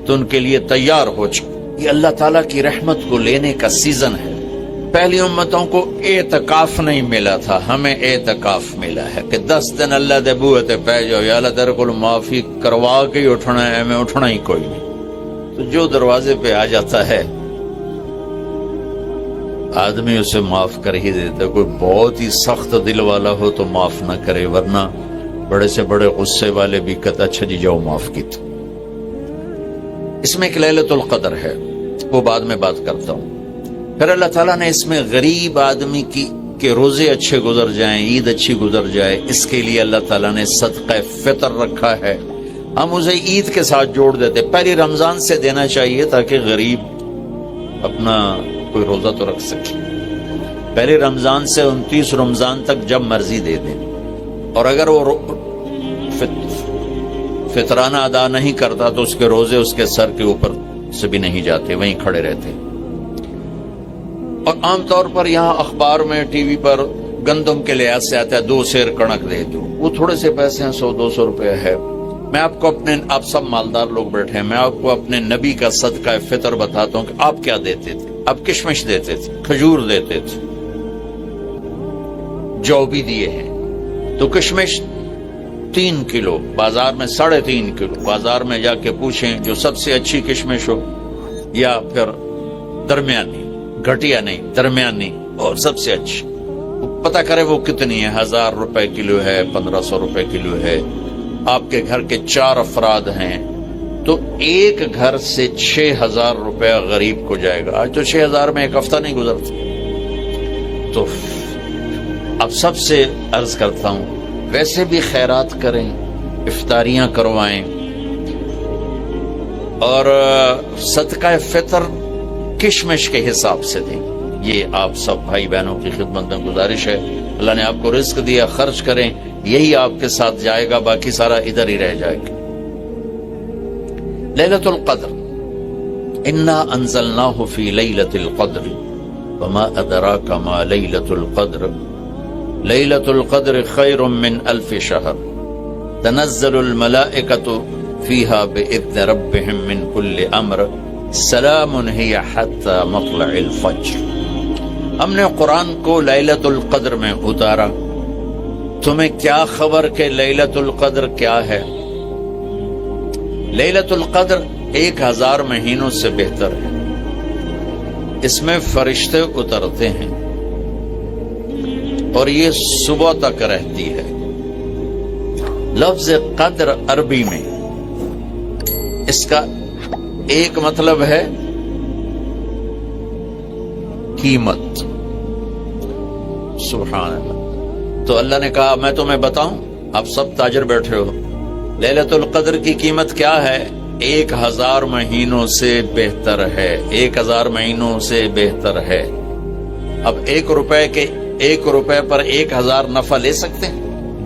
تو ان کے لیے تیار ہو جائے. یہ اللہ تعالیٰ کی رحمت کو لینے کا سیزن ہے. پہلی امتوں کو اعتکاف نہیں ملا تھا، ہمیں اعتکاف ملا ہے کہ 10 دن اللہ دے بوئے تے پہ جاؤ، یا اللہ تیرے کو معافی کروا کے ہی اٹھنا ہے، میں اٹھنا ہی کوئی نہیں. تو جو دروازے پہ آ جاتا ہے آدمی اسے معاف کر ہی دیتا. کوئی بہت ہی سخت دل والا ہو تو معاف نہ کرے، ورنہ بڑے سے بڑے غصے والے بھی کہتا اچھا جی جاؤ معاف کی. تو اس میں ایک لیلۃ القدر ہے، وہ بعد میں بات کرتا ہوں. پھر اللہ تعالیٰ نے اس میں غریب آدمی کی کہ روزے اچھے گزر جائیں، عید اچھی گزر جائے، اس کے لیے اللہ تعالیٰ نے صدقہ فطر رکھا ہے. ہم اسے عید کے ساتھ جوڑ دیتے، پہلی رمضان سے دینا چاہیے تاکہ غریب اپنا کوئی روزہ تو رکھ سکے. پہلی رمضان سے 29 رمضان تک جب مرضی دے دیں، اور اگر وہ فطرانہ ادا نہیں کرتا تو اس کے روزے اس کے سر کے اوپر سے بھی نہیں جاتے، وہیں کھڑے رہتے. اور عام طور پر یہاں اخبار میں ٹی وی پر گندم کے لحاظ سے آتا ہے 2 سیر کڑک دے دو، وہ تھوڑے سے پیسے ہیں، 100-200 روپے ہے. میں آپ کو آپ سب مالدار لوگ بیٹھے ہیں، میں آپ کو اپنے نبی کا صدقہ فطر بتاتا ہوں کہ آپ کیا دیتے تھے. آپ کشمش دیتے تھے، کھجور دیتے تھے، جو بھی دیے ہیں. تو کشمش 3 کلو، بازار میں 3.5 کلو. بازار میں جا کے پوچھیں جو سب سے اچھی کشمش ہو، یا پھر درمیانی، گھٹیا نہیں درمیانی اور سب سے اچھی، پتہ کرے وہ کتنی ہے. 1000 روپے کلو ہے، 1500 روپے کلو ہے. آپ کے گھر کے 4 افراد ہیں تو ایک گھر سے 6000 روپے غریب کو جائے گا. آج تو 6000 میں ایک ہفتہ نہیں گزرتا. تو اب سب سے عرض کرتا ہوں ویسے بھی خیرات کریں، افطاریاں کروائیں، اور صدقہ فطر کشمش کے حساب سے دیں. یہ آپ سب بھائی بہنوں کی خدمت میں گزارش ہے. اللہ نے آپ کو رزق دیا، خرچ کریں، یہی آپ کے ساتھ جائے گا، باقی سارا ادھر ہی رہ جائے گا. لیلۃ القدر، انا انزلناہ فی لیلۃ القدر وما ادراک ما لیلۃ القدر لیلۃ القدر خیر من 1000 شہر تنزل الملائکۃ فیہا باذن ربہم من کل امر سلام ہی حتی مطلع الفجر. ہم نے قرآن کو لیلۃ القدر میں اتارا. تمہیں کیا خبر کہ لیلۃ القدر کیا ہے؟ لیلۃ القدر 1000 مہینوں سے بہتر ہے. اس میں فرشتے اترتے ہیں اور یہ صبح تک رہتی ہے. لفظ قدر عربی میں اس کا ایک مطلب ہے قیمت. سبحان اللہ. تو اللہ نے کہا میں تمہیں بتاؤں، آپ سب تاجر بیٹھے ہو، لیلۃ القدر کی قیمت کیا ہے؟ 1000 مہینوں سے بہتر ہے. 1000 مہینوں سے بہتر ہے. اب 1 روپے پر 1000 نفع لے سکتے ہیں؟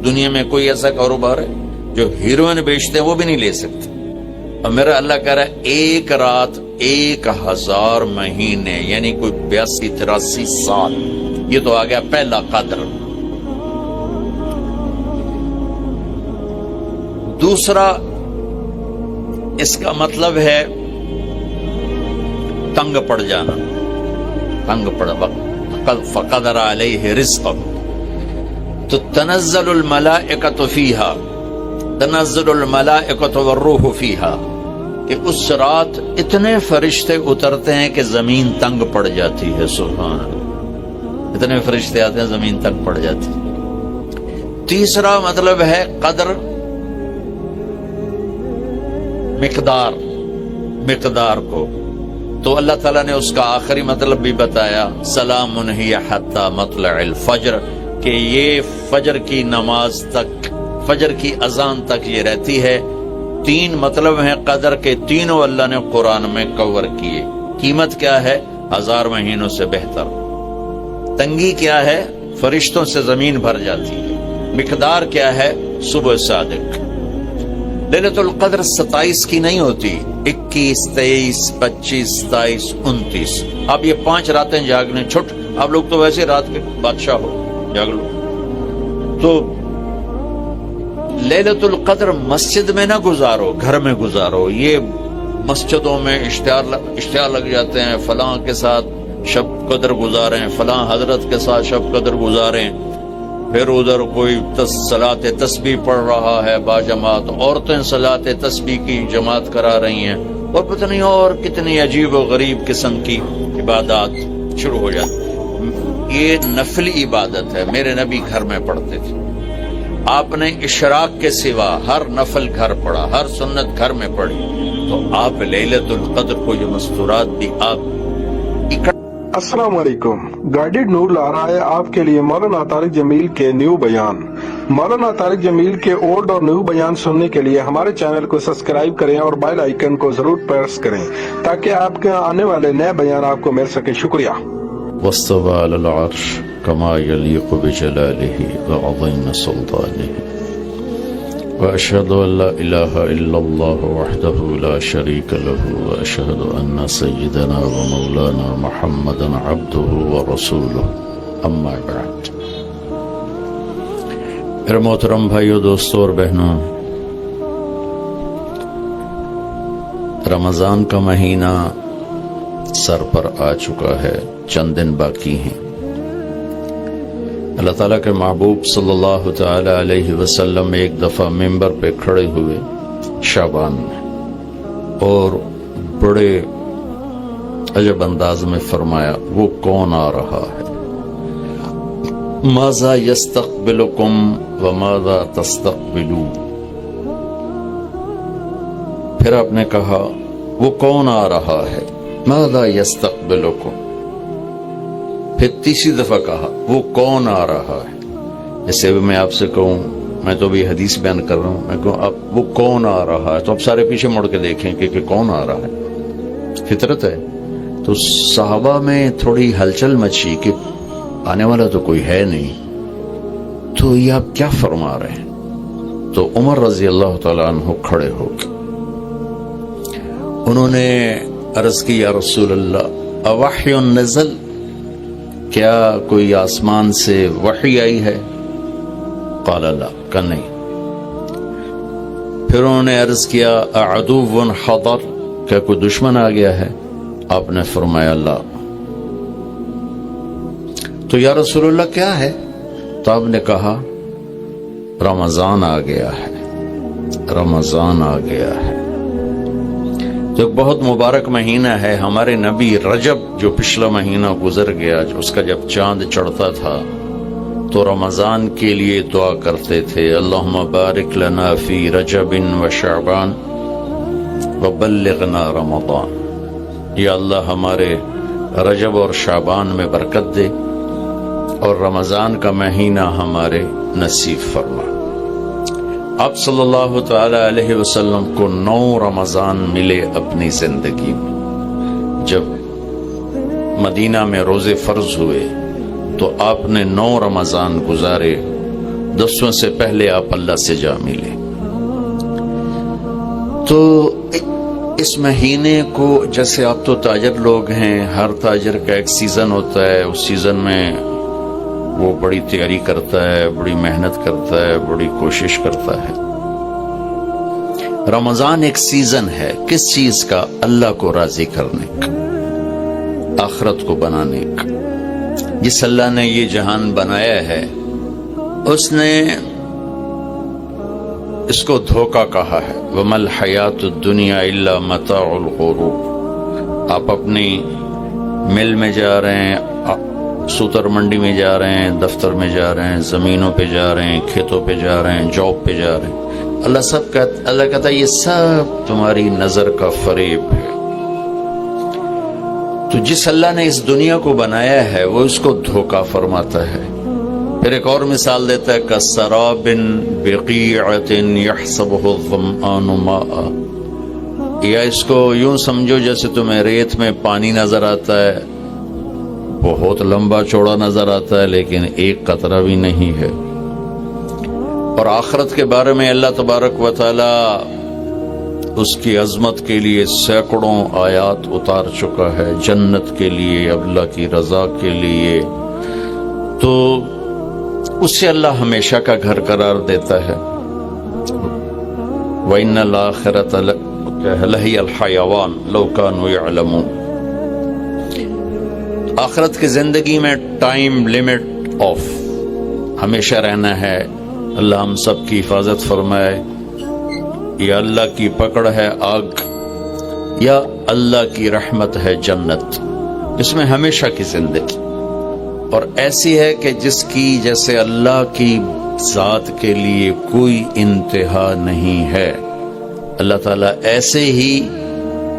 دنیا میں کوئی ایسا کاروبار ہے؟ جو ہیروئن بیچتے ہیں وہ بھی نہیں لے سکتے. اور میرا اللہ کہہ رہا ہے 1 رات 1000 مہینے، یعنی کوئی 82-83 سال. یہ تو آ گیا پہلا قدر. دوسرا اس کا مطلب ہے تنگ پڑ جانا، تنگ پڑ فقدر علیہ رزقہ. تو تنزل الملائکۃ فیہا، تنزل الملائکۃ والروح فیہا، کہ اس رات اتنے فرشتے اترتے ہیں کہ زمین تنگ پڑ جاتی ہے. سبحان اللہ، اتنے فرشتے آتے ہیں زمین تنگ پڑ جاتی ہے. تیسرا مطلب ہے قدر، مقدار کو. تو اللہ تعالیٰ نے اس کا آخری مطلب بھی بتایا، سلام ہی حتی مطلع الفجر، کہ یہ فجر کی نماز تک، فجر کی اذان تک یہ رہتی ہے. 3 مطلب ہیں قدر کے، تینوں اللہ نے قرآن میں کور کیے. قیمت کیا ہے؟ 1000 مہینوں سے بہتر. تنگی کیا ہے؟ فرشتوں سے زمین بھر جاتی ہے. مقدار کیا ہے؟ صبح صادق. لیلۃ القدر 27 کی نہیں ہوتی، 21، 23، 25، 27، 29. اب یہ 5 راتیں جاگنے چھٹ. آپ لوگ تو ویسے رات کے بادشاہ ہو، جاگ لو. تو لیلۃ القدر مسجد میں نہ گزارو، گھر میں گزارو. یہ مسجدوں میں اشتہار لگ جاتے ہیں، فلاں کے ساتھ شب قدر گزاریں، فلاں حضرت کے ساتھ شب قدر گزاریں، پھر ادھر کوئی صلاۃ تسبیح پڑھ رہا ہے باجماعت، عورتیں صلاۃ تسبیح کی جماعت کرا رہی ہیں، اور پتہ نہیں اور کتنی عجیب و غریب قسم کی عبادات شروع ہو جاتی. یہ نفلی عبادت ہے، میرے نبی گھر میں پڑھتے تھے. آپ نے اشراق کے سوا ہر نفل گھر پڑھا، ہر سنت گھر میں پڑھی. تو آپ لیلۃ القدر کو یہ مستورات بھی آپ السلام علیکم. گائیڈڈ نور لا رہا ہے آپ کے لیے مولانا طارق جمیل کے نیو بیان. مولانا طارق جمیل کے اولڈ اور نیو بیان سننے کے لیے ہمارے چینل کو سبسکرائب کریں اور بیل آئیکن کو ضرور پریس کریں تاکہ آپ کے آنے والے نئے بیان آپ کو مل سکے. شکریہ. واستوى على العرش كما يليق بجلاله وعظيم سلطانه وأشهد أن لا إله إلا الله وحده لا شريك له وأشهد أن سيدنا ومولانا محمدا عبده ورسوله أما بعد. میرے محترم بھائیو، دوستوں اور بہنوں، رمضان کا مہینہ سر پر آ چکا ہے، چند دن باقی ہیں. اللہ تعالیٰ کے محبوب صلی اللہ تعالی علیہ وسلم ایک دفعہ ممبر پہ کھڑے ہوئے شعبان میں اور بڑے عجب انداز میں فرمایا، وہ کون آ رہا ہے؟ ماذا یستقبلکم وماذا تستقبلون. پھر آپ نے کہا وہ کون آ رہا ہے؟ ماذا یستقبلکم. پھر تیسری دفعہ کہا وہ کون آ رہا ہے. جیسے میں آپ سے کہوں، میں تو بھی حدیث بیان کر رہا ہوں، میں کہوں اب وہ کون آ رہا ہے تو اب سارے پیچھے مڑ کے دیکھیں کہ کون آ رہا ہے. فطرت ہے. تو صحابہ میں تھوڑی ہلچل مچی کہ آنے والا تو کوئی ہے نہیں، تو یہ آپ کیا فرما رہے ہیں؟ تو عمر رضی اللہ تعالیٰ عنہ کھڑے ہو گئے. انہوں نے عرض کی، یا رسول اللہ اوحی نزل، کیا کوئی آسمان سے وحی آئی ہے؟ قال لا، کہ نہیں. پھر انہوں نے عرض کیا اعدو حضر، کیا کوئی دشمن آ گیا ہے؟ آپ نے فرمایا لا. تو یا رسول اللہ کیا ہے؟ تو آپ نے کہا رمضان آ گیا ہے، رمضان آ گیا ہے. تو ایک بہت مبارک مہینہ ہے. ہمارے نبی رجب جو پچھلا مہینہ گزر گیا، اس کا جب چاند چڑھتا تھا تو رمضان کے لیے دعا کرتے تھے، اللہم بارک لنا فی رجب و شعبان وبلغنا رمضان. یا اللہ ہمارے رجب اور شعبان میں برکت دے اور رمضان کا مہینہ ہمارے نصیب فرما. آپ صلی اللہ تعالی علیہ وسلم کو 9 رمضان ملے اپنی زندگی میں. جب مدینہ میں روزے فرض ہوئے تو آپ نے 9 رمضان گزارے. 10ویں سے پہلے آپ اللہ سے جا ملے. تو اس مہینے کو، جیسے آپ تو تاجر لوگ ہیں، ہر تاجر کا ایک سیزن ہوتا ہے، اس سیزن میں وہ بڑی تیاری کرتا ہے، بڑی محنت کرتا ہے، بڑی کوشش کرتا ہے. رمضان ایک سیزن ہے. کس چیز کا؟ اللہ کو راضی کرنے کا، آخرت کو بنانے کا. جس اللہ نے یہ جہان بنایا ہے اس نے اس کو دھوکہ کہا ہے. وَمَا الْحَيَاةُ الدُّنْيَا إِلَّا مَتَاعُ الْغُرُورِ. آپ اپنی مل میں جا رہے ہیں، سوتر منڈی میں جا رہے ہیں، دفتر میں جا رہے ہیں، زمینوں پہ جا رہے ہیں، کھیتوں پہ جا رہے ہیں، جاب پہ جا رہے ہیں. اللہ کہتا ہے یہ سب تمہاری نظر کا فریب ہے. تو جس اللہ نے اس دنیا کو بنایا ہے وہ اس کو دھوکہ فرماتا ہے. پھر ایک اور مثال دیتا ہے، کَسَرَابٍ بِقِيعَةٍ يَحْسَبُهُ الظَّمْآنُ مَاءً. یا اس کو یوں سمجھو جیسے تمہیں ریت میں پانی نظر آتا ہے، بہت لمبا چوڑا نظر آتا ہے لیکن ایک قطرہ بھی نہیں ہے. اور آخرت کے بارے میں اللہ تبارک و تعالی اس کی عظمت کے لیے سینکڑوں آیات اتار چکا ہے، جنت کے لیے، اللہ کی رضا کے لیے. تو اسے اللہ ہمیشہ کا گھر قرار دیتا ہے. وَإِنَّ الْآخِرَةَ کہ لہی الحیوان لو کانوا یعلمون. آخرت کی زندگی میں ٹائم لمٹ آف ہمیشہ رہنا ہے. اللہ ہم سب کی حفاظت فرمائے. یا اللہ کی پکڑ ہے آگ یا اللہ کی رحمت ہے جنت. اس میں ہمیشہ کی زندگی اور ایسی ہے کہ جس کی جیسے اللہ کی ذات کے لیے کوئی انتہا نہیں ہے. اللہ تعالیٰ ایسے ہی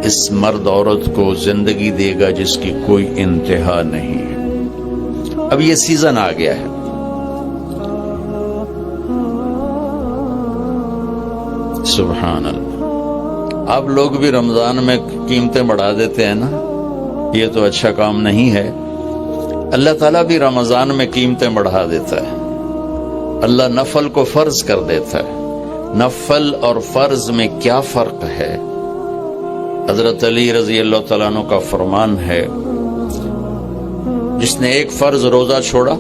اس مرد عورت کو زندگی دے گا جس کی کوئی انتہا نہیں ہے. اب یہ سیزن آ گیا ہے. سبحان اللہ. آپ لوگ بھی رمضان میں قیمتیں بڑھا دیتے ہیں نا, یہ تو اچھا کام نہیں ہے. اللہ تعالیٰ بھی رمضان میں قیمتیں بڑھا دیتا ہے. اللہ نفل کو فرض کر دیتا ہے. نفل اور فرض میں کیا فرق ہے؟ حضرت علی رضی اللہ تعالیٰ عنہ کا فرمان ہے, جس نے ایک فرض روزہ چھوڑا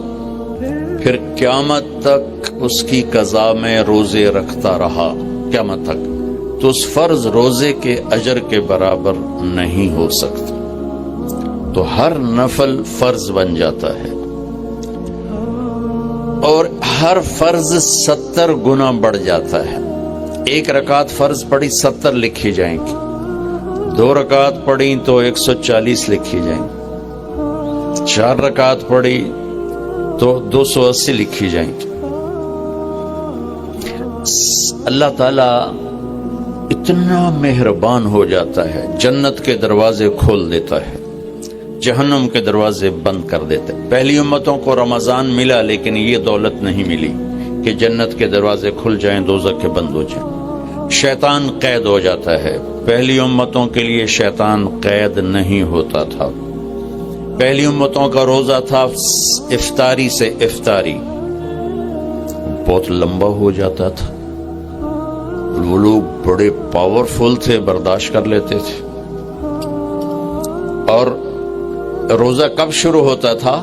پھر قیامت تک اس کی قضا میں روزے رکھتا رہا قیامت تک, تو اس فرض روزے کے اجر کے برابر نہیں ہو سکتا. تو ہر نفل فرض بن جاتا ہے اور ہر فرض 70 گنا بڑھ جاتا ہے. ایک رکعت فرض پڑھی 70 لکھی جائیں گی, 2 رکعت پڑھی تو 140 لکھی جائیں گی, 4 رکعت پڑھی تو 280 لکھی جائیں گی. اللہ تعالیٰ اتنا مہربان ہو جاتا ہے, جنت کے دروازے کھول دیتا ہے, جہنم کے دروازے بند کر دیتے. پہلی امتوں کو رمضان ملا لیکن یہ دولت نہیں ملی کہ جنت کے دروازے کھل جائیں, دوزخ کے بند ہو جائیں. شیطان قید ہو جاتا ہے. پہلی امتوں کے لیے شیطان قید نہیں ہوتا تھا. پہلی امتوں کا روزہ تھا افطاری سے افطاری, بہت لمبا ہو جاتا تھا. وہ لوگ بڑے پاورفل تھے, برداشت کر لیتے تھے. اور روزہ کب شروع ہوتا تھا؟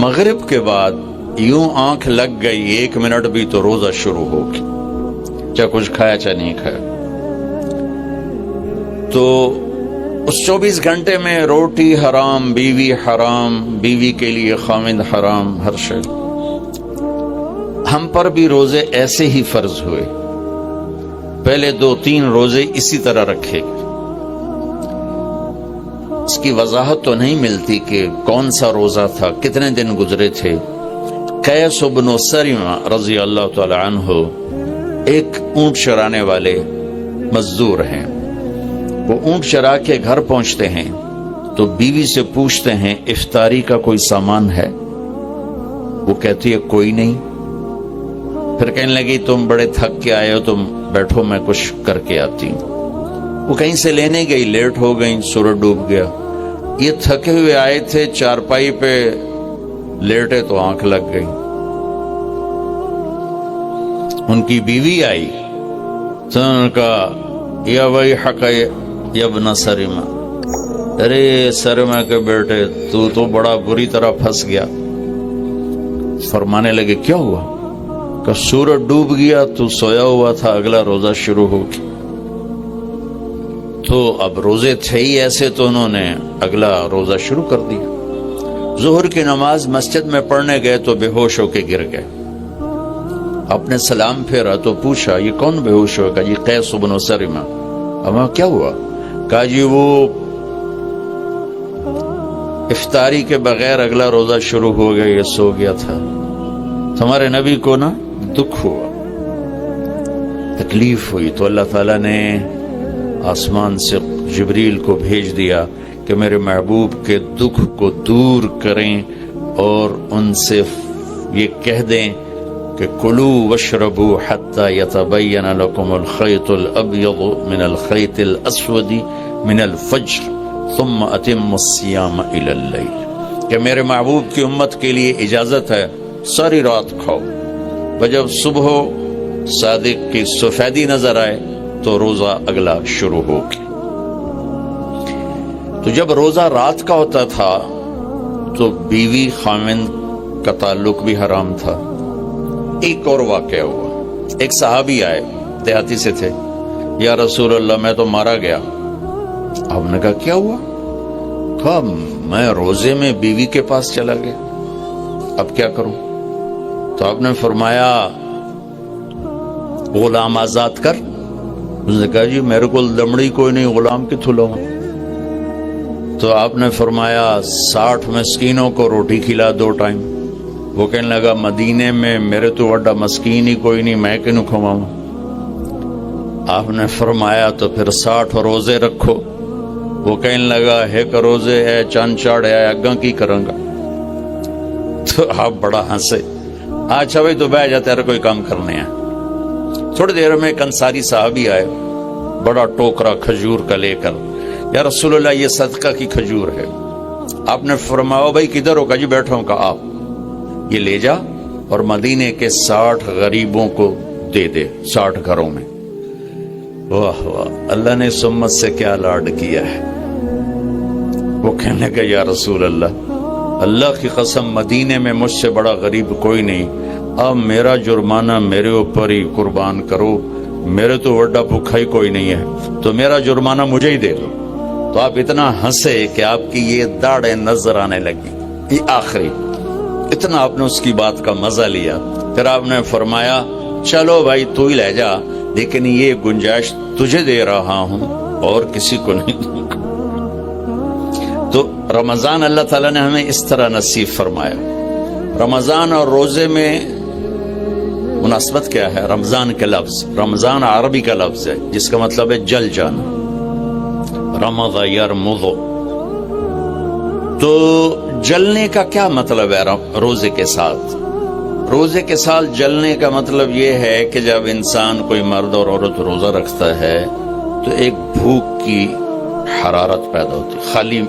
مغرب کے بعد. یوں آنکھ لگ گئی 1 منٹ بھی تو روزہ شروع ہو گیا, چاہے کچھ کھایا چاہے نہیں کھایا. تو اس 24 گھنٹے میں روٹی حرام, بیوی حرام, بیوی کے لیے خامند حرام, ہر شے. ہم پر بھی روزے ایسے ہی فرض ہوئے. پہلے 2-3 روزے اسی طرح رکھے. اس کی وضاحت تو نہیں ملتی کہ کون سا روزہ تھا, کتنے دن گزرے تھے. قیس بن سریمہ رضی اللہ تعالی عنہ ایک اونٹ چرانے والے مزدور ہیں. وہ اونٹ چرا کے گھر پہنچتے ہیں تو بیوی سے پوچھتے ہیں افطاری کا کوئی سامان ہے؟ وہ کہتی ہے کوئی نہیں. پھر کہنے لگی تم بڑے تھک کے آئے ہو, تم بیٹھو میں کچھ کر کے آتی ہوں. وہ کہیں سے لینے گئی, لیٹ ہو گئی, سورج ڈوب گیا. یہ تھکے ہوئے آئے تھے, چارپائی پہ لیٹے تو آنکھ لگ گئی. ان کی بیوی آئی تو ان کا یا وہی حق یا ابن سریمہ, ارے سریمہ کے بیٹے تو بڑا بری طرح پھنس گیا. فرمانے لگے کیا ہوا؟ کہ سورج ڈوب گیا, تو سویا ہوا تھا, اگلا روزہ شروع ہو گیا. تو اب روزے تھے ہی ایسے, تو انہوں نے اگلا روزہ شروع کر دیا. ظہر کی نماز مسجد میں پڑھنے گئے تو بے ہوش ہو کے گر گئے. آپ نے سلام پھیرا تو پوچھا یہ کون بے ہوش ہو؟ کہا جی قیس بن سریمہ. اما کیا ہوا؟ کہا جی وہ افطاری کے بغیر اگلا روزہ شروع ہو گیا, یہ سو گیا تھا. ہمارے نبی کو نا دکھ ہوا, تکلیف ہوئی, تو اللہ تعالیٰ نے آسمان سے جبریل کو بھیج دیا کہ میرے محبوب کے دکھ کو دور کریں اور ان سے یہ کہہ دیں کہ کلوا واشربوا حتی یتبین لکم الخیط الابیض من الخیط الاسود من الفجر ثم اتموا الصیام الی اللیل, کہ میرے محبوب کی امت کے لیے اجازت ہے ساری رات کھاؤ, جب صبح صادق کی سفیدی نظر آئے تو روزہ اگلا شروع ہو گیا. تو جب روزہ رات کا ہوتا تھا تو بیوی خامند کا تعلق بھی حرام تھا. ایک اور واقعہ ہوا, ایک صحابی آئے, دیہاتی سے تھے, یا رسول اللہ میں تو مارا گیا۔ آپ نے کہا کیا ہوا؟ کہا میں روزے میں بیوی کے پاس چلا گیا، اب کیا کروں؟ تو آپ نے فرمایا غلام آزاد کر۔ اس نے کہا جی میرے کو دمڑی کوئی نہیں، غلام کتوں لاؤں؟ تو آپ نے فرمایا 60 مسکینوں کو روٹی کھلا 2 ٹائم۔ وہ کہنے لگا مدینے میں میرے تو بڑا مسکین ہی کوئی نہیں، میں کیوں کھواؤں؟ آپ نے فرمایا تو پھر 60 روزے رکھو۔ وہ کہنے لگا ایک روزے ہے چند چاڑ ہے اگاں کی کروں گا؟ تو آپ بڑا ہنسے۔ اچھا بھائی تو بیٹھ جا، تیرا کوئی کام کرنے ہیں۔ تھوڑی دیر میں ایک انصاری صحابی آئے، بڑا ٹوکرا کھجور کا لے کر، یا رسول اللہ یہ صدقہ کی کھجور ہے۔ آپ نے فرمایا بھائی کدھر ہو؟ کہا جی بیٹھا ہوں۔ کہا آپ یہ لے جا اور مدینے کے 60 غریبوں کو دے دے، 60 گھروں میں۔ واہ واہ، اللہ نے اس امت سے کیا لاڈ کیا ہے۔ وہ کہنے لگا یا رسول اللہ کی قسم مدینے میں مجھ سے بڑا غریب کوئی نہیں، اب میرا جرمانہ میرے اوپر ہی قربان کرو، میرے تو بڑا بھوکا ہی کوئی نہیں ہے، تو میرا جرمانہ مجھے ہی دے دو۔ تو آپ اتنا ہنسے کہ آپ کی یہ داڑھیں نظر آنے لگی، یہ آخری اتنا آپ نے اس کی بات کا مزہ لیا۔ پھر آپ نے فرمایا چلو بھائی تو ہی لے جا، لیکن یہ گنجائش تجھے دے رہا ہوں اور کسی کو نہیں دوں گا۔ تو رمضان اللہ تعالیٰ نے ہمیں اس طرح نصیب فرمایا۔ رمضان اور روزے میں مناسبت کیا ہے؟ رمضان کے لفظ، رمضان عربی کا لفظ ہے جس کا مطلب ہے جل جانا، رمض یرمض۔ تو جلنے کا کیا مطلب ہے روزے کے ساتھ؟ روزے کے ساتھ جلنے کا مطلب یہ ہے کہ جب انسان کوئی مرد اور عورت روزہ رکھتا ہے تو ایک بھوک کی حرارت پیدا ہوتی، خالی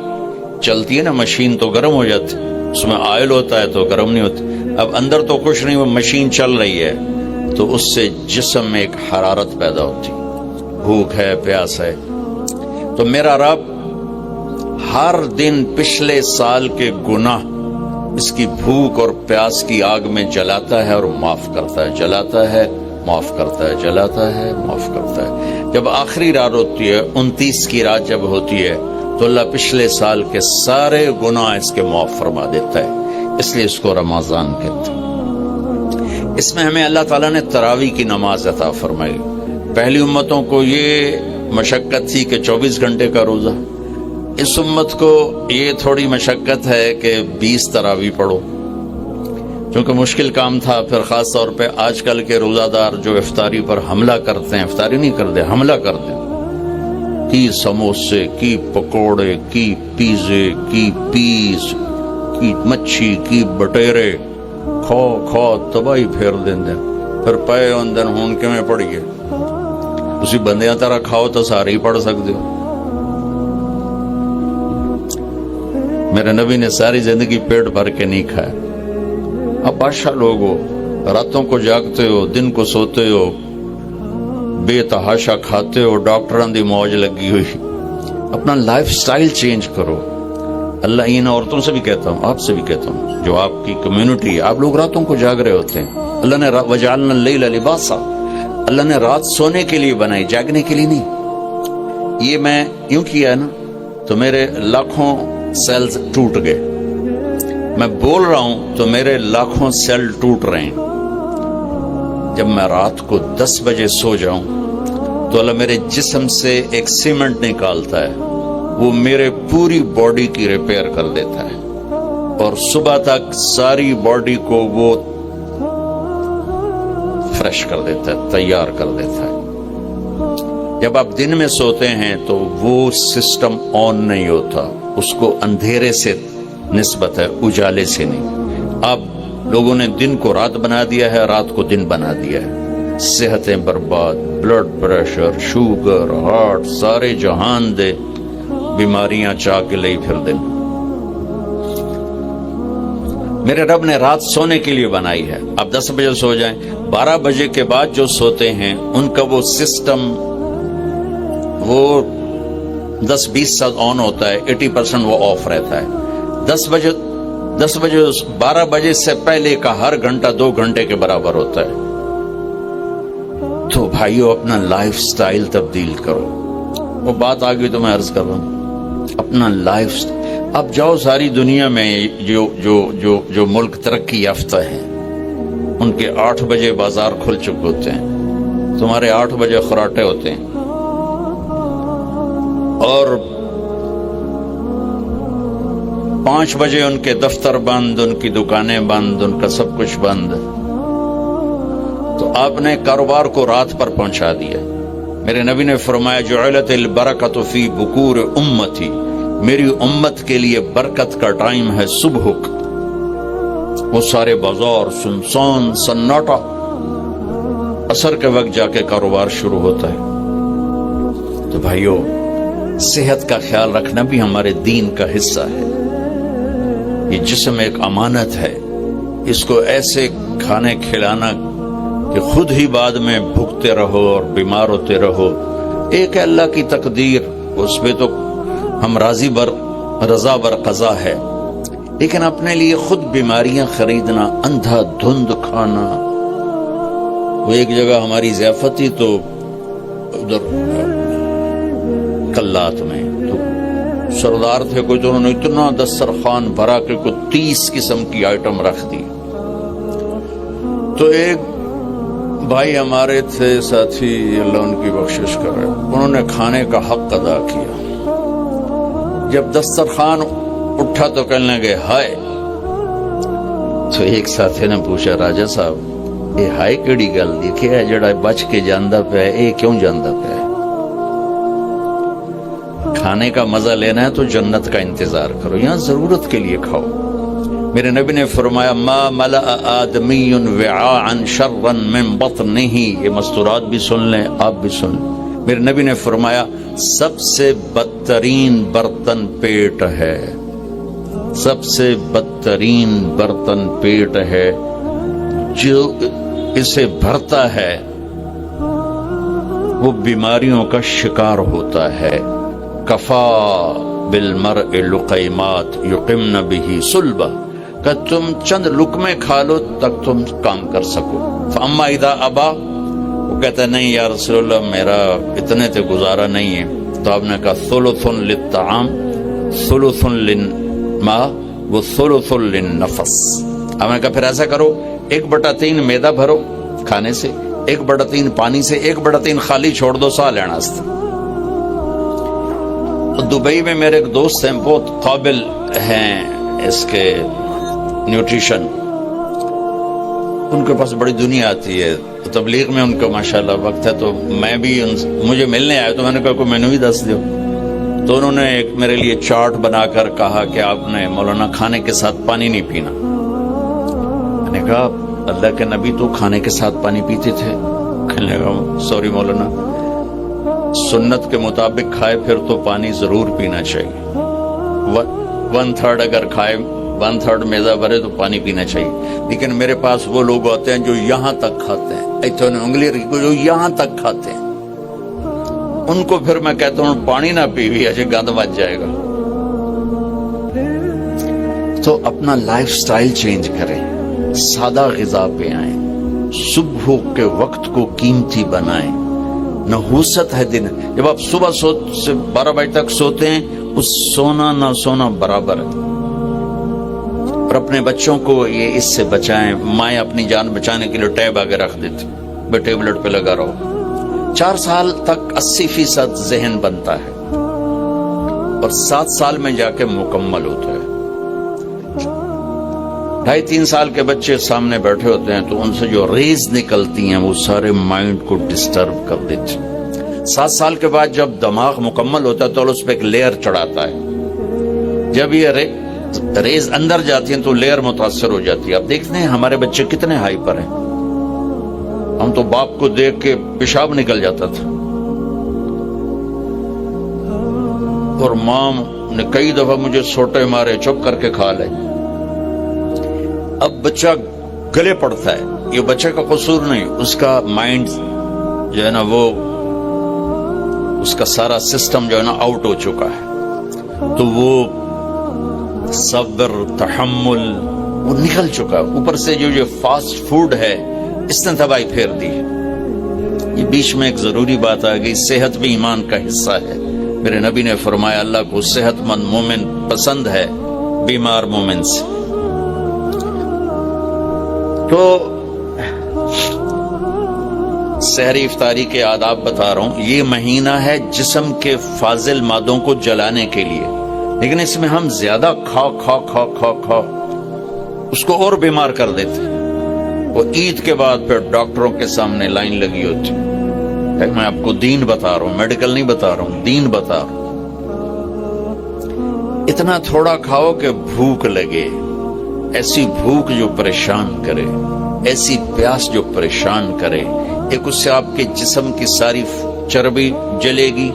چلتی ہے نا مشین تو گرم ہو جاتی، اس میں آئل ہوتا ہے تو گرم نہیں ہوتی، اب اندر تو کچھ نہیں، وہ مشین چل رہی ہے تو اس سے جسم میں ایک حرارت پیدا ہوتی، بھوک ہے، پیاس ہے۔ تو میرا رب ہر دن پچھلے سال کے گناہ اس کی بھوک اور پیاس کی آگ میں جلاتا ہے اور معاف کرتا ہے، جلاتا ہے معاف کرتا ہے، جلاتا ہے معاف کرتا ہے۔ جب آخری رات ہوتی ہے، 29 کی رات جب ہوتی ہے تو اللہ پچھلے سال کے سارے گناہ اس کے معاف فرما دیتا ہے، اس لیے اس کو رمضان کہتے ہیں۔ اس میں ہمیں اللہ تعالیٰ نے تراویح کی نماز عطا فرمائی۔ پہلی امتوں کو یہ مشقت تھی کہ 24 گھنٹے کا روزہ، اس امت کو یہ تھوڑی مشقت ہے کہ 20 تراویح پڑھو، چونکہ مشکل کام تھا۔ پھر خاص طور پہ آج کل کے روزہ دار جو افطاری پر حملہ کرتے ہیں، افطاری نہیں کرتے، حملہ کرتے ہیں، کی سموسے، کی پکوڑے، کی پیزے، کی پیس، کی مچھی، کی بٹیرے کھو کھو تباہی پھیر دیں دیں، پھر پے اندر ہون کے میں پڑھیے، اسی بندیاں طرح کھاؤ تو سارے ہی پڑھ سکتے ہو۔ میرے نبی نے ساری زندگی پیٹ بھر کے نہیں کھایا۔ اب بادشاہ لوگ ہو، راتوں کو جاگتے ہو، دن کو سوتے ہو، بے تحاشا کھاتے ہو، ڈاکٹران دی موج لگی ہوئی، اپنا لائف سٹائل چینج کرو۔ اللہ ان عورتوں سے بھی کہتا ہوں، آپ سے بھی کہتا ہوں، جو آپ کی کمیونٹی ہے، آپ لوگ راتوں کو جاگ رہے ہوتے ہیں۔ اللہ نے وَجَعَلْنَا اللَّيْلَ لِبَاسًا، اللہ نے رات سونے کے لیے بنائی، جاگنے کے لیے نہیں۔ یہ میں یوں کیا ہے نا تو میرے لاکھوں سیلز ٹوٹ گئے، میں بول رہا ہوں تو میرے لاکھوں سیل ٹوٹ رہے ہیں۔ جب میں رات کو 10 بجے سو جاؤں تو اللہ میرے جسم سے ایک سیمنٹ نکالتا ہے، وہ میرے پوری باڈی کی ریپیئر کر دیتا ہے، اور صبح تک ساری باڈی کو وہ فریش کر دیتا ہے، تیار کر دیتا ہے۔ جب آپ دن میں سوتے ہیں تو وہ سسٹم آن نہیں ہوتا، اس کو اندھیرے سے نسبت ہے، اجالے سے نہیں۔ اب لوگوں نے دن کو رات بنا دیا ہے، رات کو دن بنا دیا ہے، صحتیں برباد، بلڈ پریشر، شوگر، ہارٹ، سارے جہان دے بیماریاں چاہ کے لئی پھر دیں۔ میرے رب نے رات سونے کے لیے بنائی ہے۔ آپ 10 بجے سو جائیں، 12 بجے کے بعد جو سوتے ہیں ان کا وہ سسٹم وہ 10-20% آن ہوتا ہے، 80% وہ آف رہتا ہے۔ 10 بجے 12 بجے سے پہلے کا ہر گھنٹہ 2 گھنٹے کے برابر ہوتا ہے۔ تو بھائیو اپنا لائف سٹائل تبدیل کرو. وہ بات آ گئی تو میں عرض کر رہا ہوں اپنا لائف. اب جاؤ ساری دنیا میں جو جو جو جو ملک ترقی یافتہ ہیں ان کے 8 بجے بازار کھل چکے ہوتے ہیں, تمہارے 8 بجے خراٹے ہوتے ہیں, اور 5 بجے ان کے دفتر بند, ان کی دکانیں بند, ان کا سب کچھ بند. تو آپ نے کاروبار کو رات پر پہنچا دیا. میرے نبی نے فرمایا جعلت البرکۃ فی بکور امتی, میری امت کے لیے برکت کا ٹائم ہے صبح کا. وہ سارے بازار سنسان سناٹا, عصر کے وقت جا کے کاروبار شروع ہوتا ہے. تو بھائیو صحت کا خیال رکھنا بھی ہمارے دین کا حصہ ہے. یہ جسم ایک امانت ہے, اس کو ایسے کھانے کھلانا کہ خود ہی بعد میں بھوکتے رہو اور بیمار ہوتے رہو. ایک ہے اللہ کی تقدیر, اس پہ تو ہم رضا بر قضا ہے, لیکن اپنے لیے خود بیماریاں خریدنا, اندھا دھند کھانا. وہ ایک جگہ ہماری ضیافت تھی تو ادھر کلات میں تو سردار تھے کوئی, تو انہوں نے اتنا دسترخوان بھرا کہ کوئی 30 قسم کی آئٹم رکھ دی. تو ایک بھائی ہمارے تھے ساتھی, اللہ ان کی بخشش کرے, انہوں نے کھانے کا حق ادا کیا. جب دسترخوان اٹھا تو کہنے لگے ہائے. تو ایک ساتھی نے پوچھا راجا صاحب یہ ہائے کیڑی گل دیکھے جڑا بچ کے جاندہ پہ ہے, یہ کیوں جاندہ پہ ہے؟ کھانے کا مزہ لینا ہے تو جنت کا انتظار کرو, یہاں ضرورت کے لیے کھاؤ. میرے نبی نے فرمایا ما ملأ آدمی وعاء شرا من بطنہ, یہ مستورات بھی سن لیں آپ بھی سن لیں. میرے نبی نے فرمایا سب سے بدترین برتن پیٹ ہے, سب سے بدترین برتن پیٹ ہے. جو اسے بھرتا ہے وہ بیماریوں کا شکار ہوتا ہے. کفا بالمرء لقیمات یقمن بہ صلبہ, کہ تم چند لقمے کھا لو تک تم کام کر سکو. فاما اذا ابا, وہ کہتا ہے نہیں یا رسول اللہ میرا اتنے تے گزارا نہیں ہے. تو آپ نے کہا ثلث للطعام ثلث للماء وثلث للنفس. آپ نے کہا پھر ایسا کرو 1/3 میدا بھرو کھانے سے, 1/3 پانی سے, 1/3 خالی چھوڑ دو سا لینا است. دبئی میں میرے ایک دوست ہیں بہت قابل ہیں اس کے نیوٹریشن, ان کے پاس بڑی دنیا آتی ہے, تبلیغ میں ان کا ماشاءاللہ وقت ہے. تو میں بھی مجھے ملنے آیا تو میں نے کہا کوئی مینو ہی دس دیو. تو انہوں نے ایک میرے لیے چارٹ بنا کر کہا کہ آپ نے مولانا کھانے کے ساتھ پانی نہیں پینا. میں نے کہا اللہ کے نبی تو کھانے کے ساتھ پانی پیتے تھے. کہنے لگا سوری مولانا, سنت کے مطابق کھائے پھر تو پانی ضرور پینا چاہیے. 1/3 اگر کھائے 1/3 میدا بھرے تو پانی پینا چاہیے. لیکن میرے پاس وہ لوگ آتے ہیں جو یہاں تک کھاتے ہیں, ایتھے نے انگلی رکھی جو یہاں تک کھاتے ہیں, ان کو پھر میں کہتا ہوں پانی نہ پی بھی ایسے گند بچ جائے گا. تو اپنا لائف سٹائل چینج کریں, سادہ غذا پہ آئیں, صبح کے وقت کو قیمتی بنائیں. نحوست ہے دن, جب آپ صبح سے 12 بجے تک سوتے ہیں اس سونا نہ سونا برابر ہے. اور اپنے بچوں کو یہ اس سے بچائیں. مائیں اپنی جان بچانے کے لیے ٹیب آگے رکھ دیتی, بے ٹیبلٹ پہ لگا رہو. 4 سال تک 80% ذہن بنتا ہے اور 7 سال میں جا کے مکمل ہوتا ہے. 2.5-3 سال کے بچے سامنے بیٹھے ہوتے ہیں تو ان سے جو ریز نکلتی ہیں وہ سارے مائنڈ کو ڈسٹرب کر دیتی. 7 سال کے بعد جب دماغ مکمل ہوتا ہے تو اس پہ ایک لیئر چڑھاتا ہے. جب یہ ریز اندر جاتی ہیں تو لیئر متاثر ہو جاتی ہے. اب دیکھتے ہیں ہمارے بچے کتنے ہائپر ہیں. ہم تو باپ کو دیکھ کے پیشاب نکل جاتا تھا, اور ماں نے کئی دفعہ مجھے سوٹے مارے چپ کر کے کھا لے. اب بچہ گلے پڑتا ہے, یہ بچے کا قصور نہیں, اس کا مائنڈ جو ہے نا وہ اس کا سارا سسٹم جو ہے نا آؤٹ ہو چکا ہے. تو وہ صبر تحمل وہ نکل چکا ہے. اوپر سے جو یہ فاسٹ فوڈ ہے اس نے تباہی پھیر دی. یہ بیچ میں ایک ضروری بات آ گئی، صحت بھی ایمان کا حصہ ہے۔ میرے نبی نے فرمایا اللہ کو صحت مند مومن پسند ہے بیمار مومن سے۔ تو سحری افطاری کے آداب بتا رہا ہوں۔ یہ مہینہ ہے جسم کے فاضل مادوں کو جلانے کے لیے، لیکن اس میں ہم زیادہ کھا اس کو اور بیمار کر دیتے۔ وہ عید کے بعد پھر ڈاکٹروں کے سامنے لائن لگی ہوتی۔ میں آپ کو دین بتا رہا ہوں، میڈیکل نہیں بتا رہا ہوں، دین بتا رہا ہوں۔ اتنا تھوڑا کھاؤ کہ بھوک لگے، ایسی بھوک جو پریشان کرے، ایسی پیاس جو پریشان کرے۔ ایک اس سے آپ کے جسم کی ساری چربی جلے گی،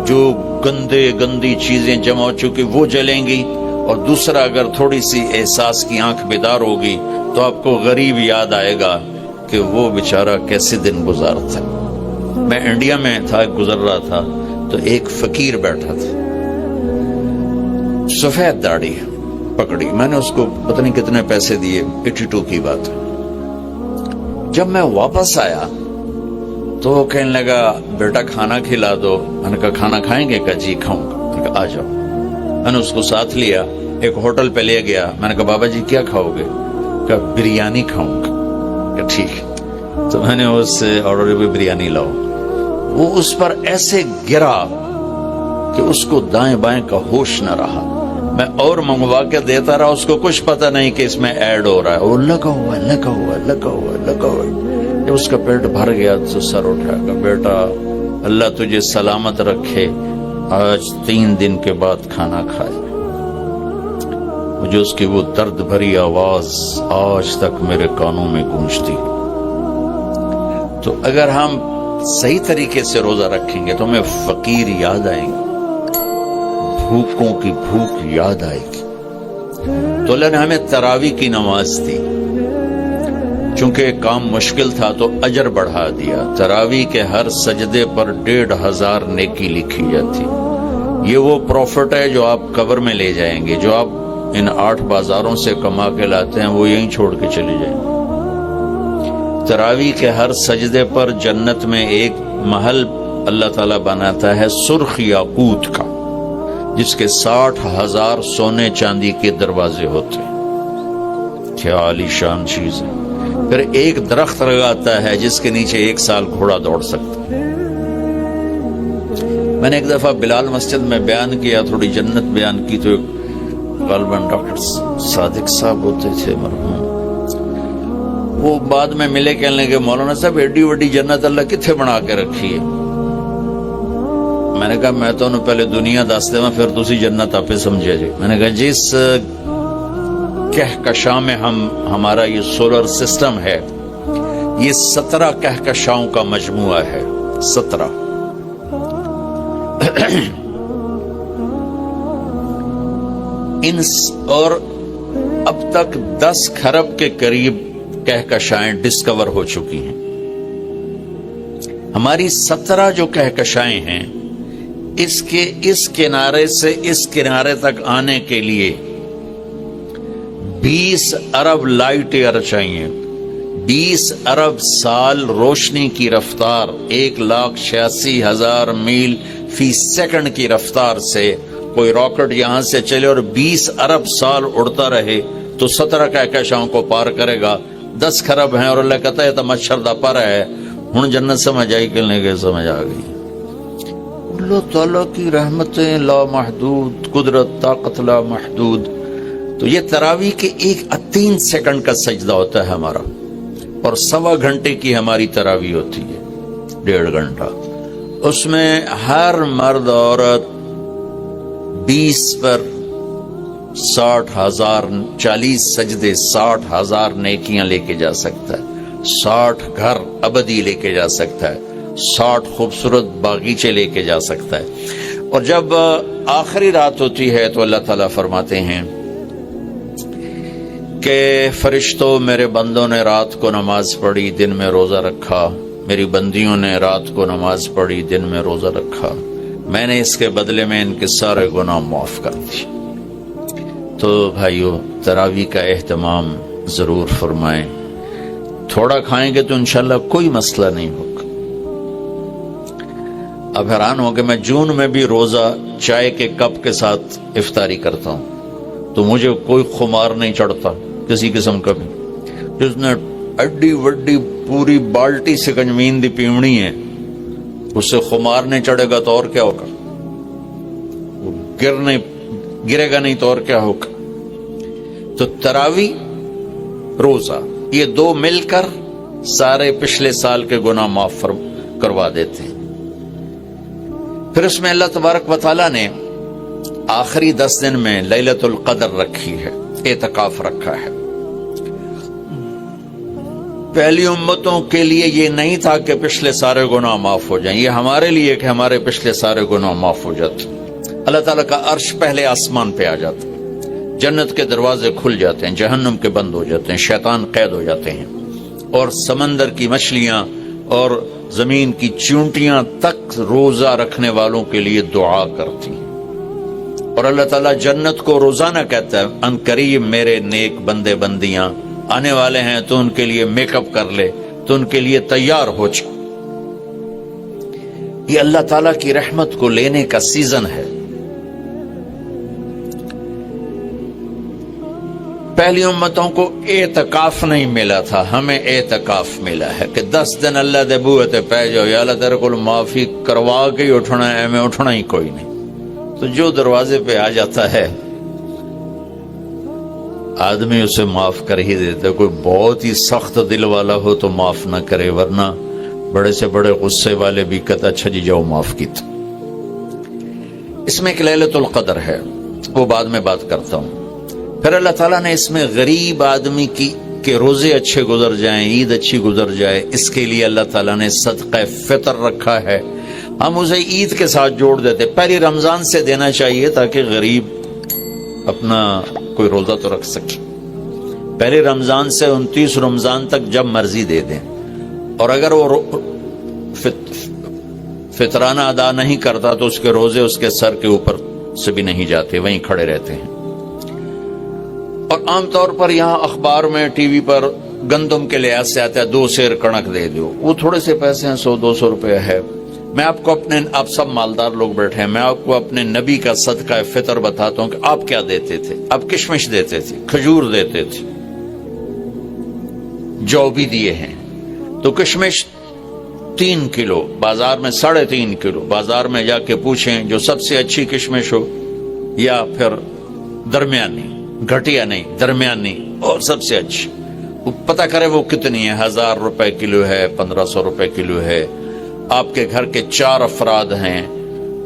جو گندی چیزیں جمع ہو چکی وہ جلیں گی، اور دوسرا اگر تھوڑی سی احساس کی آنکھ بیدار ہوگی تو آپ کو غریب یاد آئے گا کہ وہ بیچارہ کیسے دن گزارتا۔ میں انڈیا میں تھا، گزر رہا تھا تو ایک فقیر بیٹھا تھا، سفید داڑھی پکڑی، میں نے اس کو پتہ نہیں کتنے پیسے دیے، 82 کی بات ہے۔ جب میں واپس آیا تو وہ کہنے لگا بیٹا کھانا کھلا دو۔ میں نے کہا کھانا کھائیں گے؟ کہا جی کھاؤں گا۔ میں نے کہا آ جاؤ۔ میں نے اس کو ساتھ لیا، ایک ہوٹل پہ لے گیا۔ میں نے کہا بابا جی کیا کھاؤ گے؟ کہا بریانی کھاؤں گا۔ کہا ٹھیک ہے۔ تو میں نے اس سے آرڈر کی بریانی لاؤ۔ وہ اس پر ایسے گرا کہ اس کو دائیں بائیں کا ہوش نہ رہا۔ میں اور منگوا کے دیتا رہا، اس کو کچھ پتہ نہیں کہ اس میں ایڈ ہو رہا ہے، وہ لگا ہوا جب اس کا پیٹ بھر گیا تو سر اٹھا کہ بیٹا اللہ تجھے سلامت رکھے، آج 3 دن کے بعد کھانا کھائے۔ مجھے اس کی وہ درد بھری آواز آج تک میرے کانوں میں گونجتی۔ تو اگر ہم صحیح طریقے سے روزہ رکھیں گے تو ہمیں فقیر یاد آئیں گے، بھوکوں کی بھوک یاد آئے گی۔ تو اللہ نے ہمیں تراویح کی نماز دی، چونکہ کام مشکل تھا تو اجر بڑھا دیا۔ تراویح کے ہر سجدے پر 1500 نیکی لکھی جاتی۔ یہ وہ پروفٹ ہے جو آپ قبر میں لے جائیں گے، جو آپ ان 8 بازاروں سے کما کے لاتے ہیں وہ یہیں چھوڑ کے چلے جائیں گے۔ تراویح کے ہر سجدے پر جنت میں ایک محل اللہ تعالیٰ بناتا ہے سرخ یاقوت کا، جس کے 60,000 سونے چاندی کے دروازے ہوتے ہیں۔ کیا عالی شان چیز ہے۔ پھر ایک درخت لگاتا ہے جس کے نیچے 1 سال گھوڑا دوڑ سکتا ہے۔ میں نے ایک دفعہ بلال مسجد میں بیان کیا، تھوڑی جنت بیان کی، تو غالباً ڈاکٹر صادق صاحب ہوتے تھے مرحوم، وہ بعد میں ملے، کہنے لگے مولانا صاحب ایڈی وڈی جنت اللہ کتنے بنا کے رکھی ہے؟ میں نے کہا میں تو انہوں پہلے دنیا دس دے پھر دوسری جنت آپ سمجھے جی۔ میں نے کہا جس کہکشاں میں ہمارا یہ سولر سسٹم ہے، یہ 17 کہکشاؤں کا مجموعہ ہے، 17۔ اور اب تک 10 کھرب کے قریب کہکشائیں ڈسکور ہو چکی ہیں۔ ہماری 17 جو کہکشائیں ہیں، اس کنارے سے اس کنارے تک آنے کے لیے 20 ارب لائٹ ایئر چاہیے، 20 ارب سال روشنی کی رفتار، 1,86,000 میل فی سیکنڈ کی رفتار سے کوئی راکٹ یہاں سے چلے اور 20 ارب سال اڑتا رہے تو 17 کہکشاؤں کو پار کرے گا۔ 10 کھرب ہیں اور اللہ کہتا ہے تو مچھر دا پر ہے۔ ہن جنت سمجھ آئی کہ نہیں؟ سمجھ آ گئی۔ اللہ تعالیٰ کی رحمتیں لا محدود، قدرت طاقت لا محدود۔ تو یہ تراویح کے 3 سیکنڈ کا سجدہ ہوتا ہے ہمارا، اور 1.25 گھنٹے کی ہماری تراویح ہوتی ہے، 1.5 گھنٹہ۔ اس میں ہر مرد عورت 20 پر 60,000 40 سجدے 60,000 نیکیاں لے کے جا سکتا ہے، 60 گھر ابدی لے کے جا سکتا ہے، 60 خوبصورت باغیچے لے کے جا سکتا ہے۔ اور جب آخری رات ہوتی ہے تو اللہ تعالیٰ فرماتے ہیں کہ فرشتوں میرے بندوں نے رات کو نماز پڑھی، دن میں روزہ رکھا، میری بندیوں نے رات کو نماز پڑھی، دن میں روزہ رکھا، میں نے اس کے بدلے میں ان کے سارے گناہ معاف کر دیے۔ تو بھائیو تراویح کا اہتمام ضرور فرمائیں۔ تھوڑا کھائیں گے تو انشاءاللہ کوئی مسئلہ نہیں ہوگا، اب حیران ہو کہ میں جون میں بھی روزہ چائے کے کپ کے ساتھ افطاری کرتا ہوں تو مجھے کوئی خمار نہیں چڑھتا کسی قسم کا بھی. جس نے اڈی وڈی پوری بالٹی سے کنجمین دی پیمنی ہے اس سے خمار نہیں چڑھے گا تو اور کیا ہوگا, وہ گرے گا نہیں تو اور کیا ہوگا. تو تراوی روزہ یہ دو مل کر سارے پچھلے سال کے گناہ معاف کروا دیتے ہیں. پھر اس میں اللہ تبارک و تعالیٰ نے آخری 10 دن میں لیلۃ القدر رکھی ہے, اعتکاف رکھا ہے. پہلی امتوں کے لیے یہ نہیں تھا کہ پچھلے سارے گناہ معاف ہو جائیں, یہ ہمارے لیے کہ ہمارے پچھلے سارے گناہ معاف ہو جاتے. اللہ تعالیٰ کا عرش پہلے آسمان پہ آ جاتا, جنت کے دروازے کھل جاتے ہیں, جہنم کے بند ہو جاتے ہیں, شیطان قید ہو جاتے ہیں, اور سمندر کی مچھلیاں اور زمین کی چونٹیاں تک روزہ رکھنے والوں کے لیے دعا کرتی ہیں. اور اللہ تعالیٰ جنت کو روزانہ کہتا ہے ان قریب میرے نیک بندے بندیاں آنے والے ہیں تو ان کے لیے میک اپ کر لے, تو ان کے لیے تیار ہو جا. یہ اللہ تعالیٰ کی رحمت کو لینے کا سیزن ہے. پہلی امتوں کو اعتکاف نہیں ملا تھا, ہمیں اعتکاف ملا ہے کہ 10 دن اللہ دے بوئے تے پہ جاؤ, یا اللہ تیرے کو معافی کروا کے ہی اٹھنا ہے, میں اٹھنا ہی کوئی نہیں. تو جو دروازے پہ آ جاتا ہے آدمی اسے معاف کر ہی دیتا. کوئی بہت ہی سخت دل والا ہو تو معاف نہ کرے, ورنہ بڑے سے بڑے غصے والے بھی کہتا اچھا جی جاؤ معاف کیتا. اس میں ایک لیلۃ القدر ہے, وہ بعد میں بات کرتا ہوں. پھر اللہ تعالیٰ نے اس میں غریب آدمی کی کہ روزے اچھے گزر جائیں, عید اچھی گزر جائے, اس کے لیے اللہ تعالیٰ نے صدقہ فطر رکھا ہے. ہم اسے عید کے ساتھ جوڑ دیتے, پہلی رمضان سے دینا چاہیے تاکہ غریب اپنا کوئی روزہ تو رکھ سکے. پہلی رمضان سے 29 رمضان تک جب مرضی دے دیں, اور اگر وہ فطرانہ ادا نہیں کرتا تو اس کے روزے اس کے سر کے اوپر سے بھی نہیں جاتے, وہیں کھڑے رہتے ہیں. اور عام طور پر یہاں اخبار میں ٹی وی پر گندم کے لحاظ سے آتا ہے 2 سیر کڑک دے دو, وہ تھوڑے سے پیسے ہیں, 100-200 روپے ہے. میں آپ کو آپ سب مالدار لوگ بیٹھے ہیں, میں آپ کو اپنے نبی کا صدقہ فطر بتاتا ہوں کہ آپ کیا دیتے تھے. آپ کشمش دیتے تھے, کھجور دیتے تھے, جو بھی دیے ہیں. تو کشمش 3 کلو, بازار میں 3.5 کلو. بازار میں جا کے پوچھیں جو سب سے اچھی کشمش ہو, یا پھر درمیانی, گھٹیا نہیں درمیانی اور سب سے اچھی, پتہ کرے وہ کتنی ہے. 1000 روپے کلو ہے, 1500 روپے کلو ہے. آپ کے گھر کے 4 افراد ہیں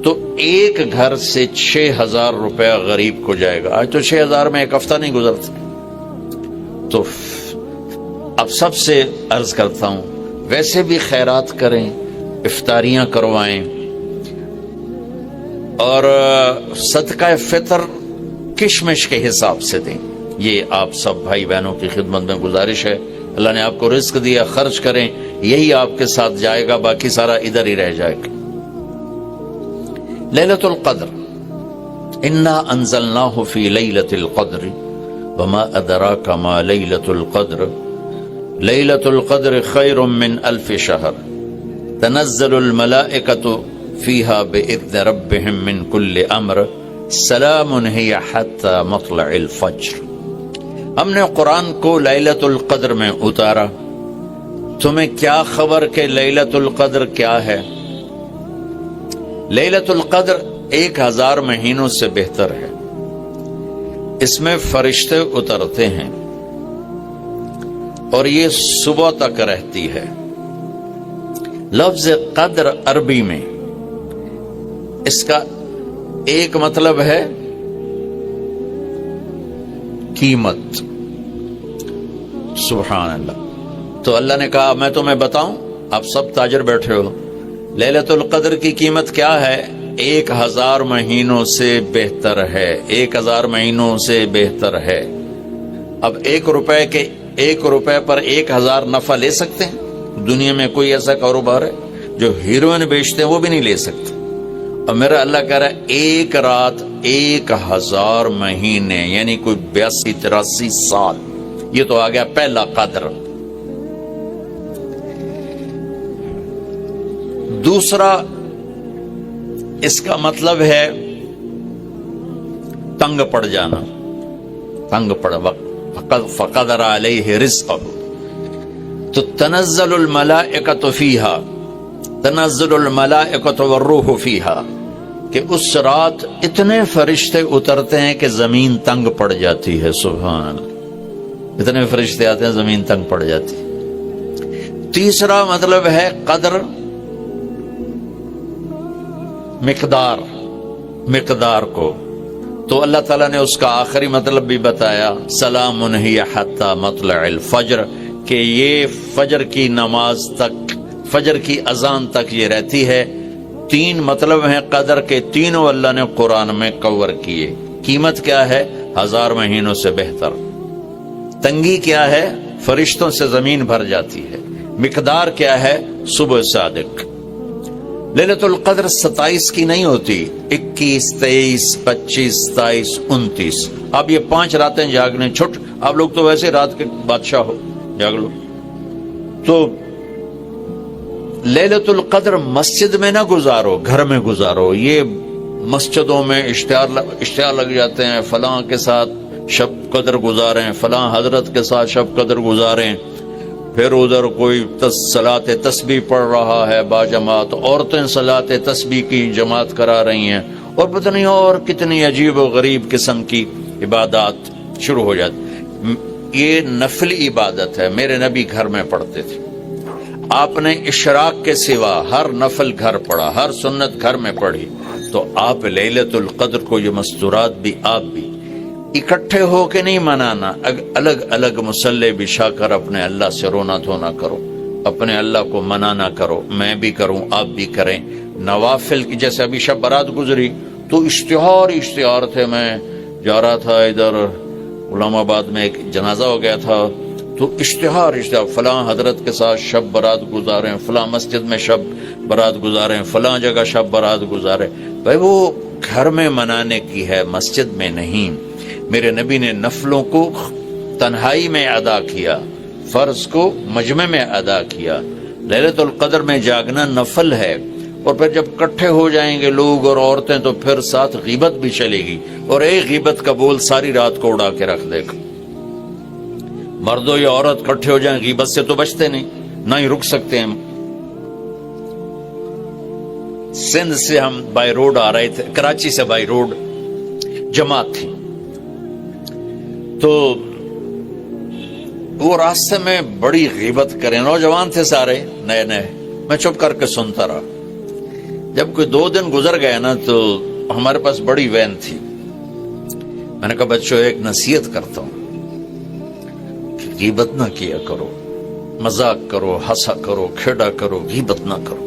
تو ایک گھر سے 6000 روپے غریب کو جائے گا. آج تو 6000 میں ایک ہفتہ نہیں گزرتا. تو اب سب سے عرض کرتا ہوں ویسے بھی خیرات کریں, افطاریاں کروائیں, اور صدقہ فطر کشمش کے حساب سے دیں. یہ آپ سب بھائی بہنوں کی خدمت میں گزارش ہے. اللہ نے آپ کو رزق دیا, خرچ کریں, یہی آپ کے ساتھ جائے گا, باقی سارا ادھر ہی رہ جائے گا. لیلۃ القدر, انا انزلناہ فی لیلۃ القدر وما ادراک ما لیلۃ القدر لیلۃ القدر خیر من 1000 شہر تنزل الملائکۃ فیہا باذن ربہم من کل امر سلام ہی حتی مطلع الفجر. ہم نے قرآن کو لیلۃ القدر میں اتارا. تمہیں کیا خبر کہ لیلۃ القدر کیا ہے؟ لیلۃ القدر 1000 مہینوں سے بہتر ہے. اس میں فرشتے اترتے ہیں اور یہ صبح تک رہتی ہے. لفظ قدر عربی میں اس کا ایک مطلب ہے قیمت. سبحان اللہ. تو اللہ نے کہا میں تمہیں بتاؤں, آپ سب تاجر بیٹھے ہو, لیلۃ القدر کی قیمت کیا ہے؟ 1000 مہینوں سے بہتر ہے. 1000 مہینوں سے بہتر ہے. اب 1 روپے پر 1000 نفع لے سکتے ہیں؟ دنیا میں کوئی ایسا کاروبار ہے؟ جو ہیروئن بیچتے ہیں وہ بھی نہیں لے سکتے. اور میرا اللہ کہہ رہا ہے 1 رات 1000 مہینے, یعنی کوئی 82-83 سال. یہ تو آ گیا پہلا قدر. دوسرا اس کا مطلب ہے تنگ پڑ جانا، تنگ پڑ فقدر علیہ رزقہ. تو تنزل الملائکۃ فیہا، تنزل الملائکۃ والروح فیہا، کہ اس رات اتنے فرشتے اترتے ہیں کہ زمین تنگ پڑ جاتی ہے. سبحان اللہ، اتنے فرشتے آتے ہیں زمین تنگ پڑ جاتی ہے. تیسرا مطلب ہے قدر، مقدار کو. تو اللہ تعالیٰ نے اس کا آخری مطلب بھی بتایا، سلام ہی حتی مطلع الفجر، کہ یہ فجر کی نماز تک، فجر کی اذان تک یہ رہتی ہے. تین مطلب ہیں قدر کے، تینوں اللہ نے قرآن میں کور کیے. قیمت کیا ہے؟ 1000 مہینوں سے بہتر. تنگی کیا ہے؟ فرشتوں سے زمین بھر جاتی ہے. مقدار کیا ہے؟ صبح صادق. لیلۃ القدر 27 کی نہیں ہوتی، 21، 23، 25، 27، 29. اب یہ 5 راتیں جاگنے چھٹ. آپ لوگ تو ویسے رات کے بادشاہ ہو، جاگ لو. تو لیلۃ القدر مسجد میں نہ گزارو، گھر میں گزارو. یہ مسجدوں میں اشتہار لگ جاتے ہیں، فلاں کے ساتھ شب قدر گزاریں، فلاں حضرت کے ساتھ شب قدر گزاریں. پھر ادھر کوئی صلاۃ تسبیح پڑھ رہا ہے باجماعت، عورتیں صلاۃ تسبیح کی جماعت کرا رہی ہیں، اور پتہ نہیں اور کتنی عجیب و غریب قسم کی عبادات شروع ہو جاتی. یہ نفل عبادت ہے، میرے نبی گھر میں پڑھتے تھے. آپ نے اشراق کے سوا ہر نفل گھر پڑھا، ہر سنت گھر میں پڑھی. تو آپ لیلۃ القدر کو یہ مستورات بھی آپ بھی اکٹھے ہو کے نہیں منانا، الگ الگ مصلی بچھا کر اپنے اللہ سے رونا دھونا کرو، اپنے اللہ کو منانا کرو. میں بھی کروں، آپ بھی کریں. نوافل کی جیسے ابھی شب برات گزری تو اشتہار تھے. میں جا رہا تھا ادھر غلام آباد میں، ایک جنازہ ہو گیا تھا، تو اشتہار فلاں حضرت کے ساتھ شب برات گزاریں، فلاں مسجد میں شب برات گزاریں، فلاں جگہ شب برات گزاریں. بھائی وہ گھر میں منانے کی ہے، مسجد میں نہیں. میرے نبی نے نفلوں کو تنہائی میں ادا کیا، فرض کو مجمع میں ادا کیا. لیلۃ القدر میں جاگنا نفل ہے. اور پھر جب کٹھے ہو جائیں گے لوگ اور عورتیں تو پھر ساتھ غیبت بھی چلے گی، اور ایک غیبت کا بول ساری رات کو اڑا کے رکھ دے گا. مردوں یا عورت کٹھے ہو جائیں غیبت سے تو بچتے نہیں، نہ ہی رک سکتے ہیں. سندھ سے ہم بائی روڈ آ رہے تھے، کراچی سے بائی روڈ جماعت تھی، تو وہ راستے میں بڑی غیبت کریں. نوجوان تھے سارے نئے نئے. میں چپ کر کے سنتا رہا. جب کوئی 2 دن گزر گئے نا تو ہمارے پاس بڑی وین تھی. میں نے کہا بچوں ایک نصیحت کرتا ہوں، غیبت نہ کیا کرو، مذاق کرو، ہنسا کرو، کھیڑا کرو، غیبت نہ کرو.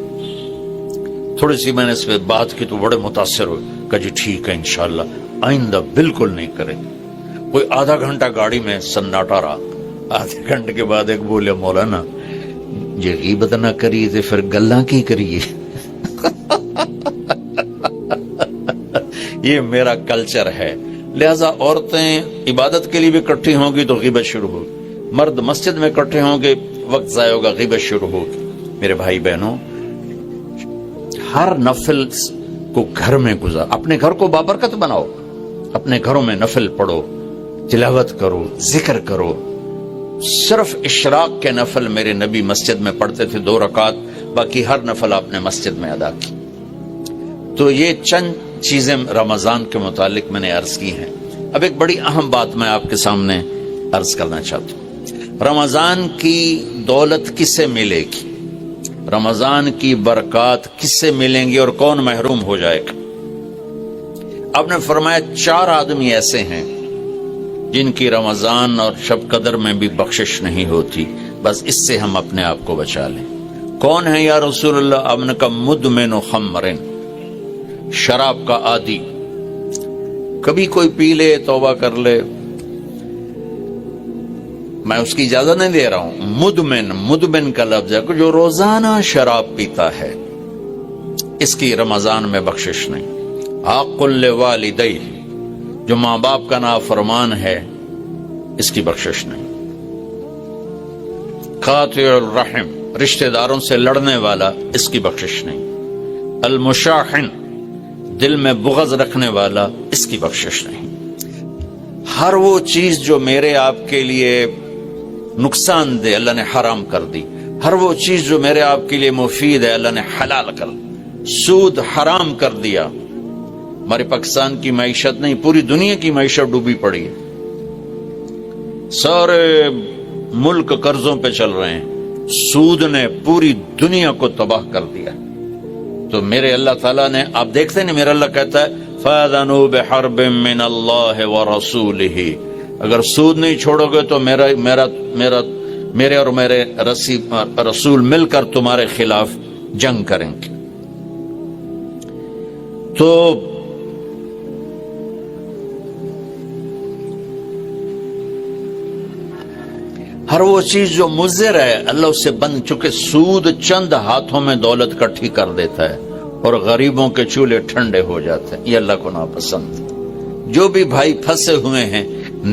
تھوڑی سی میں نے اس پہ بات کی تو بڑے متاثر ہوئے. کہا جی ٹھیک ہے انشاءاللہ آئندہ بالکل نہیں کریں. کوئی آدھا گھنٹہ گاڑی میں سناٹا رہا. آدھے گھنٹے کے بعد ایک بولے مولانا یہ غیبت نہ کریے تو پھر گلاں کی کریے. یہ میرا کلچر ہے. لہذا عورتیں عبادت کے لیے بھی اکٹھی ہوں گی تو غیبت شروع ہوگی، مرد مسجد میں اکٹھے ہوں گے وقت ضائع ہوگا، غیبت شروع ہوگی. میرے بھائی بہنوں، ہر نفل کو گھر میں گزار. اپنے گھر کو بابرکت بناؤ، اپنے گھروں میں نفل پڑھو، تلاوت کرو، ذکر کرو. صرف اشراق کے نفل میرے نبی مسجد میں پڑھتے تھے 2 رکعت، باقی ہر نفل آپ نے مسجد میں ادا کی. تو یہ چند چیزیں رمضان کے متعلق میں نے عرض کی ہیں. اب ایک بڑی اہم بات میں آپ کے سامنے عرض کرنا چاہتا ہوں. رمضان کی دولت کس سے ملے گی؟ رمضان کی برکات کس سے ملیں گی اور کون محروم ہو جائے گا؟ آپ نے فرمایا 4 آدمی ایسے ہیں جن کی رمضان اور شب قدر میں بھی بخشش نہیں ہوتی. بس اس سے ہم اپنے آپ کو بچا لیں. کون ہے یا رسول اللہ؟ آپ نے کہا مدمن خمرن، شراب کا عادی. کبھی کوئی پی لے توبہ کر لے، میں اس کی اجازت نہیں دے رہا ہوں. مدمن کا لفظ ہے جو روزانہ شراب پیتا ہے، اس کی رمضان میں بخشش نہیں. حق لوالدیہ، جو ماں باپ کا نافرمان ہے، اس کی بخشش نہیں. قاطع الرحم، رشتہ داروں سے لڑنے والا، اس کی بخشش نہیں. المشاحن، دل میں بغض رکھنے والا، اس کی بخشش نہیں۔ ہر وہ چیز جو میرے آپ کے لیے نقصان دہ اللہ نے حرام کر دی، ہر وہ چیز جو میرے آپ کے لیے مفید ہے اللہ نے حلال کر دی۔ سود حرام کر دیا۔ ہمارے پاکستان کی معیشت نہیں، پوری دنیا کی معیشت ڈوبی پڑی ہے، سارے ملک قرضوں پہ چل رہے ہیں، سود نے پوری دنیا کو تباہ کر دیا۔ تو میرے اللہ تعالیٰ نے، آپ دیکھتے ہیں میرا اللہ کہتا ہے فَأَذَنُوا بِحَرْبٍ مِّنَ اللَّهِ وَرَسُولِهِ، اگر سود نہیں چھوڑو گے تو میرے اور میرے رسول مل کر تمہارے خلاف جنگ کریں گے۔ تو ہر وہ چیز جو مضر ہے اللہ اس سے بند، چونکہ سود چند ہاتھوں میں دولت کٹھی کر دیتا ہے اور غریبوں کے چولہے ٹھنڈے ہو جاتے ہیں، یہ اللہ کو ناپسند۔ جو بھی بھائی پھنسے ہوئے ہیں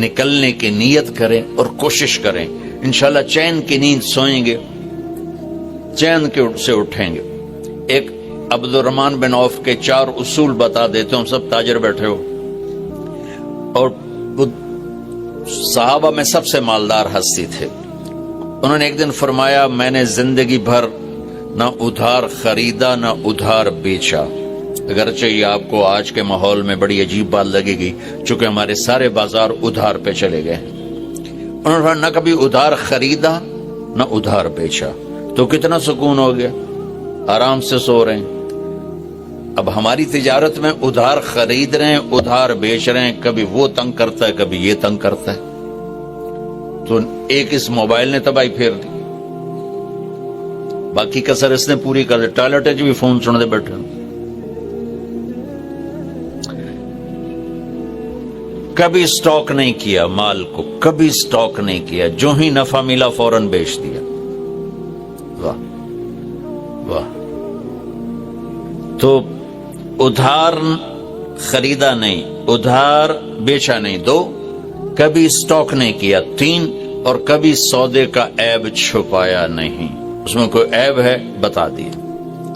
نکلنے کی نیت کریں اور کوشش کریں، انشاءاللہ چین کی نیند سوئیں گے، چین سے اٹھیں گے۔ ایک عبد الرحمن بن عوف کے 4 اصول بتا دیتے ہوں، سب تاجر بیٹھے ہو، اور صحابہ میں سب سے مالدار ہستی تھے۔ انہوں نے ایک دن فرمایا میں نے زندگی بھر نہ ادھار خریدا نہ ادھار بیچا، اگرچہ یہ آپ کو آج کے ماحول میں بڑی عجیب بات لگے گی چونکہ ہمارے سارے بازار ادھار پہ چلے گئے۔ انہوں نے نہ کبھی ادھار خریدا نہ ادھار بیچا، تو کتنا سکون ہو گیا، آرام سے سو رہے ہیں۔ اب ہماری تجارت میں ادھار خرید رہے ہیں ادھار بیچ رہے ہیں، کبھی وہ تنگ کرتا ہے کبھی یہ تنگ کرتا ہے، تو ایک اس موبائل نے تباہی پھیر دی، باقی کسر اس نے پوری کر دی۔ ٹوائلٹ بھی فون سنتے بیٹھے، کبھی سٹاک نہیں کیا مال کو، کبھی سٹاک نہیں کیا، جو ہی نفع ملا فوراً بیچ دیا۔ واہ واہ۔ تو ادھار خریدا نہیں، ادھار بیچا نہیں، 2 کبھی سٹاک نہیں کیا، 3 اور کبھی سودے کا عیب چھپایا نہیں، اس میں کوئی عیب ہے بتا دیا۔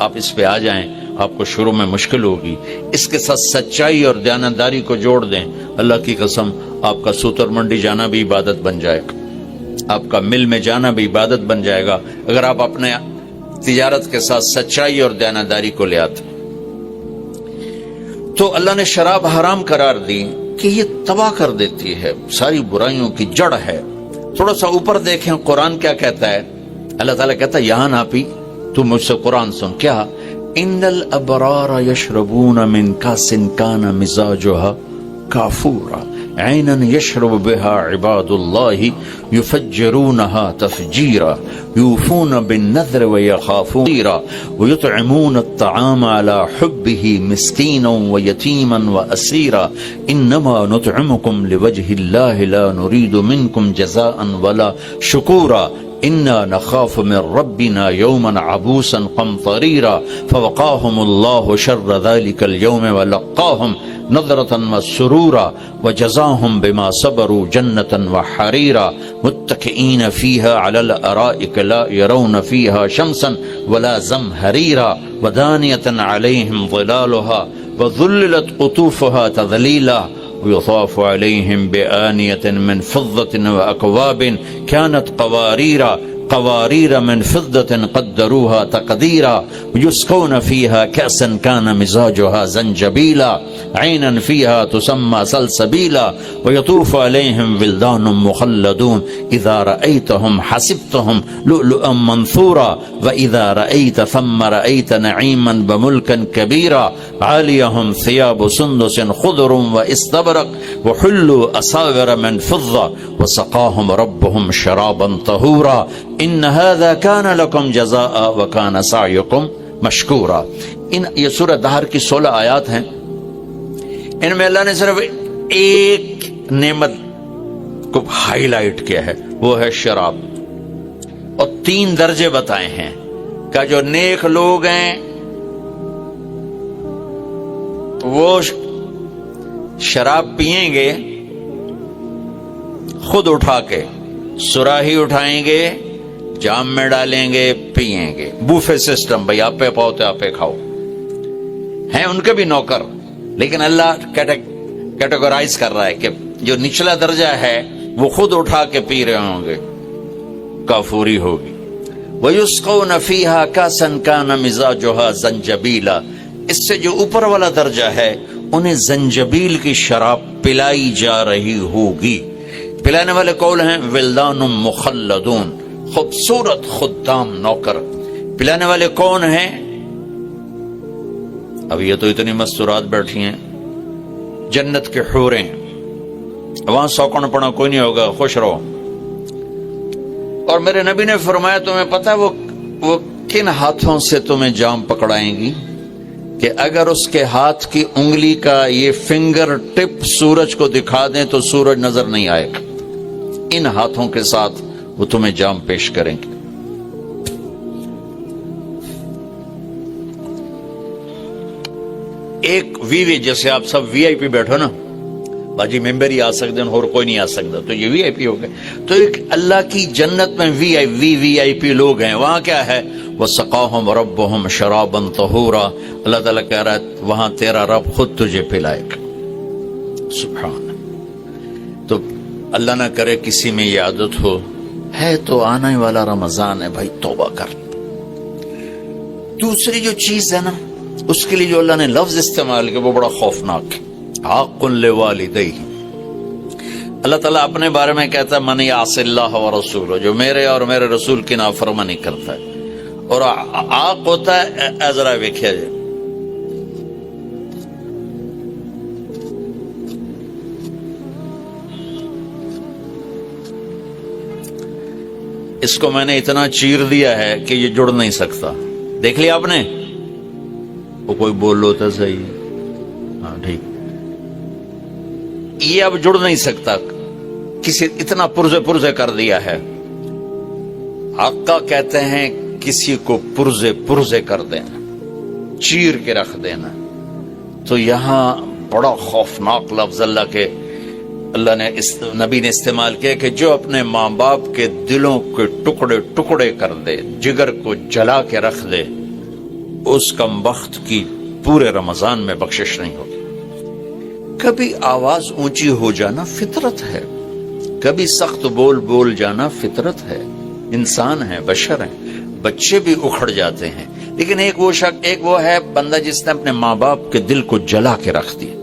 آپ اس پہ آ جائیں، آپ کو شروع میں مشکل ہوگی، اس کے ساتھ سچائی اور دیانتداری کو جوڑ دیں، اللہ کی قسم آپ کا سوتر منڈی جانا بھی عبادت بن جائے گا، آپ کا مل میں جانا بھی عبادت بن جائے گا، اگر آپ اپنے تجارت کے ساتھ سچائی اور دیانتداری کو لے آتے۔ تو اللہ نے شراب حرام قرار دی کہ یہ تباہ کر دیتی ہے، ساری برائیوں کی جڑ ہے۔ تھوڑا سا اوپر دیکھیں قرآن کیا کہتا ہے، اللہ تعالیٰ کہتا ہے یہاں ناپی تو مجھ سے قرآن سن، کیا ان الابرار یشربون من کاس کان مزاجها کافورا عینا یشرب بها عباد الله یفجرونها تفجیرا یوفون بالنذر ویخافون ویطعمون الطعام على حبه مسکینا ویتیما واسیرا انما نطعمکم لوجه الله لا نريد منکم جزاء ولا شکورا إنا نخاف من ربنا يوما عبوسا قمطريرا فوقاهم الله شر ذلك اليوم ولقاهم نظرة وسرورا وجزاهم بما صبروا جنة وحريرا متكئين فيها على الأرائك لا يرون فيها شمسا ولا زمهريرا ودانية عليهم ظلالها وذللت قطوفها تذليلا ويطاف عليهم بآنية من فضة وأكواب كانت قوارير من فضة قدروها تقديرا ويسقون فيها كأسا كان مزاجها زنجبيلا عينا فيها تسمى سلسبيلا ويطوف عليهم ولدان مخلدون إذا رأيتهم حسبتهم لؤلؤا منثورا وإذا رأيت ثم رأيت نعيما بملكا كبيرا عاليهم ثياب سندس خضر واستبرق وحلوا أساور من فضة وسقاهم ربهم شرابا طهورا ان هذا كان لكم جزاء وكان سعيكم مشكورا۔ یہ سورہ دہر کی 16 آیات ہیں، ان میں اللہ نے صرف ایک نعمت کو ہائی لائٹ کیا ہے، وہ ہے شراب، اور 3 درجے بتائے ہیں کہ جو نیک لوگ ہیں وہ شراب پیئیں گے خود اٹھا کے، سراہی اٹھائیں گے جام میں ڈالیں گے پیئیں گے، بوفے سسٹم، بھئی آپ پہ پاؤ تو آپ پہ کھاؤ، ہیں ان کے بھی نوکر، لیکن اللہ کیٹیگرائز کر رہا ہے کہ جو نچلا درجہ ہے وہ خود اٹھا کے پی رہے ہوں گے، کافوری ہوگی. وَيُسْقَوْنَ فِيهَا كَأْسًا كَانَ مِزَاجُهَا زَنجَبِيلًا، اس سے جو اوپر والا درجہ ہے انہیں زنجبیل کی شراب پلائی جا رہی ہوگی. پلانے والے قول ہیں ولدان مخلدون، خوبصورت خدام نوکر. پلانے والے کون ہیں؟ اب یہ تو اتنی مستورات بیٹھی ہیں، جنت کے حوریں، وہاں سوکن پڑا کوئی نہیں ہوگا، خوش رہو. اور میرے نبی نے فرمایا تمہیں پتہ وہ کن ہاتھوں سے تمہیں جام پکڑائیں گی کہ اگر اس کے ہاتھ کی انگلی کا یہ فنگر ٹپ سورج کو دکھا دیں تو سورج نظر نہیں آئے گا. ان ہاتھوں کے ساتھ وہ تمہیں جام پیش کریں گے. ایک وی جیسے آپ سب وی آئی پی بیٹھو نا، باجی ممبر ہی آ سکتے ہیں اور کوئی نہیں آ سکتا، تو یہ وی آئی پی ہو گئے. تو ایک اللہ کی جنت میں وی آئی پی لوگ ہیں. وہاں کیا ہے؟ وَسَقَاهُمْ رَبُّهُمْ شَرَابًا طَهُورًا، اللہ تعالیٰ کہہ رہا ہے وہاں تیرا رب خود تجھے پلائے گا. سبحان. تو اللہ نہ کرے کسی میں یہ عادت ہو، ہے تو آنے والا رمضان ہے بھائی، توبہ کر. دوسری جو چیز ہے نا، اس کے لیے جو اللہ نے لفظ استعمال کیا وہ بڑا خوفناک ہے. حق لوالدیہ، اللہ تعالیٰ اپنے بارے میں کہتا ہے من یعص اللہ ورسولہ، جو میرے اور میرے رسول کی نافرمانی کرتا ہے. اور آق ہوتا ہے ذرا ویکھیا جائے، اس کو میں نے اتنا چیر دیا ہے کہ یہ جڑ نہیں سکتا. دیکھ لیا آپ نے؟ وہ کوئی بول لو تو صحیح، ہاں ٹھیک. یہ اب جڑ نہیں سکتا، کسی اتنا پرزے کر دیا ہے. آقا کہتے ہیں کسی کو پرزے کر دینا، چیر کے رکھ دینا. تو یہاں بڑا خوفناک لفظ اللہ نے نبی نے استعمال کیا کہ جو اپنے ماں باپ کے دلوں کے ٹکڑے کر دے، جگر کو جلا کے رکھ دے، اس کم بخت کی پورے رمضان میں بخشش نہیں ہوگی. کبھی آواز اونچی ہو جانا فطرت ہے، کبھی سخت بول جانا فطرت ہے. انسان ہیں، بشر ہیں، بچے بھی اکھڑ جاتے ہیں. لیکن ایک وہ ہے بندہ جس نے اپنے ماں باپ کے دل کو جلا کے رکھ دیا.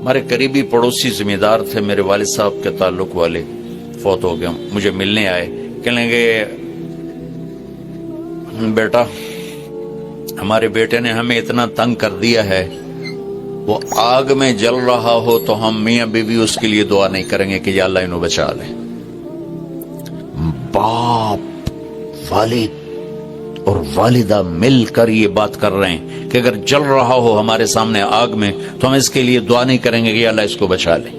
ہمارے قریبی پڑوسی ذمہ دار تھے، میرے والد صاحب کے تعلق والے، فوت ہو گئے. مجھے ملنے آئے، کہنے لگے بیٹا ہمارے بیٹے نے ہمیں اتنا تنگ کر دیا ہے، وہ آگ میں جل رہا ہو تو ہم میاں بیوی اس کے لیے دعا نہیں کریں گے کہ یا اللہ انہوں بچا لے. باپ، والد اور والدہ مل کر یہ بات کر رہے ہیں کہ اگر جل رہا ہو ہمارے سامنے آگ میں تو ہم اس کے لیے دعا نہیں کریں گے کہ یا اللہ اس کو بچا لے.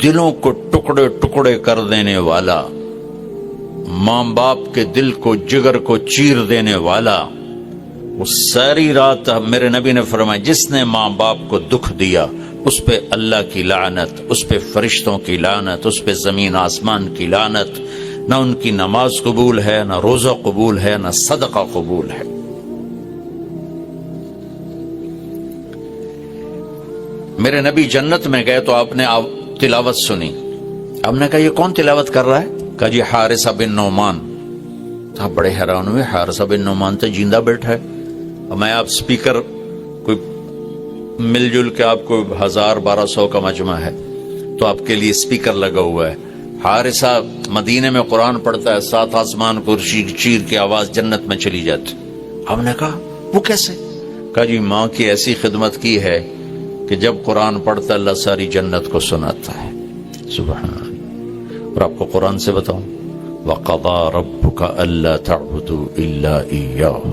دلوں کو ٹکڑے کر دینے والا، ماں باپ کے دل کو، جگر کو چیر دینے والا، وہ ساری رات میرے نبی نے فرمایا جس نے ماں باپ کو دکھ دیا اس پہ اللہ کی لعنت، اس پہ فرشتوں کی لعنت، اس پہ زمین آسمان کی لعنت. نہ ان کی نماز قبول ہے، نہ روزہ قبول ہے، نہ صدقہ قبول ہے. میرے نبی جنت میں گئے تو آپ نے تلاوت سنی. آپ نے کہا یہ کون تلاوت کر رہا ہے؟ کہا جی حارثہ بن نعمان. آپ بڑے حیران ہوئے، حارثہ بن نعمان تو جیندہ بیٹھا ہے. میں آپ سپیکر کوئی مل جل کے آپ کو 1000-1200 کا مجمع ہے تو آپ کے لیے سپیکر لگا ہوا ہے. حارثہ مدینے میں قرآن پڑھتا ہے، 7 آسمان کو چیر کے آواز جنت میں چلی جاتی. ہم نے کہا وہ کیسے؟ کہا جی ماں کی ایسی خدمت کی ہے کہ جب قرآن پڑھتا اللہ ساری جنت کو سناتا ہے. سبحان. اور آپ کو قرآن سے بتاؤں، وَقَضَى رَبُّكَ أَلَّا تَعْبُدُوا إِلَّا إِيَّاهُ.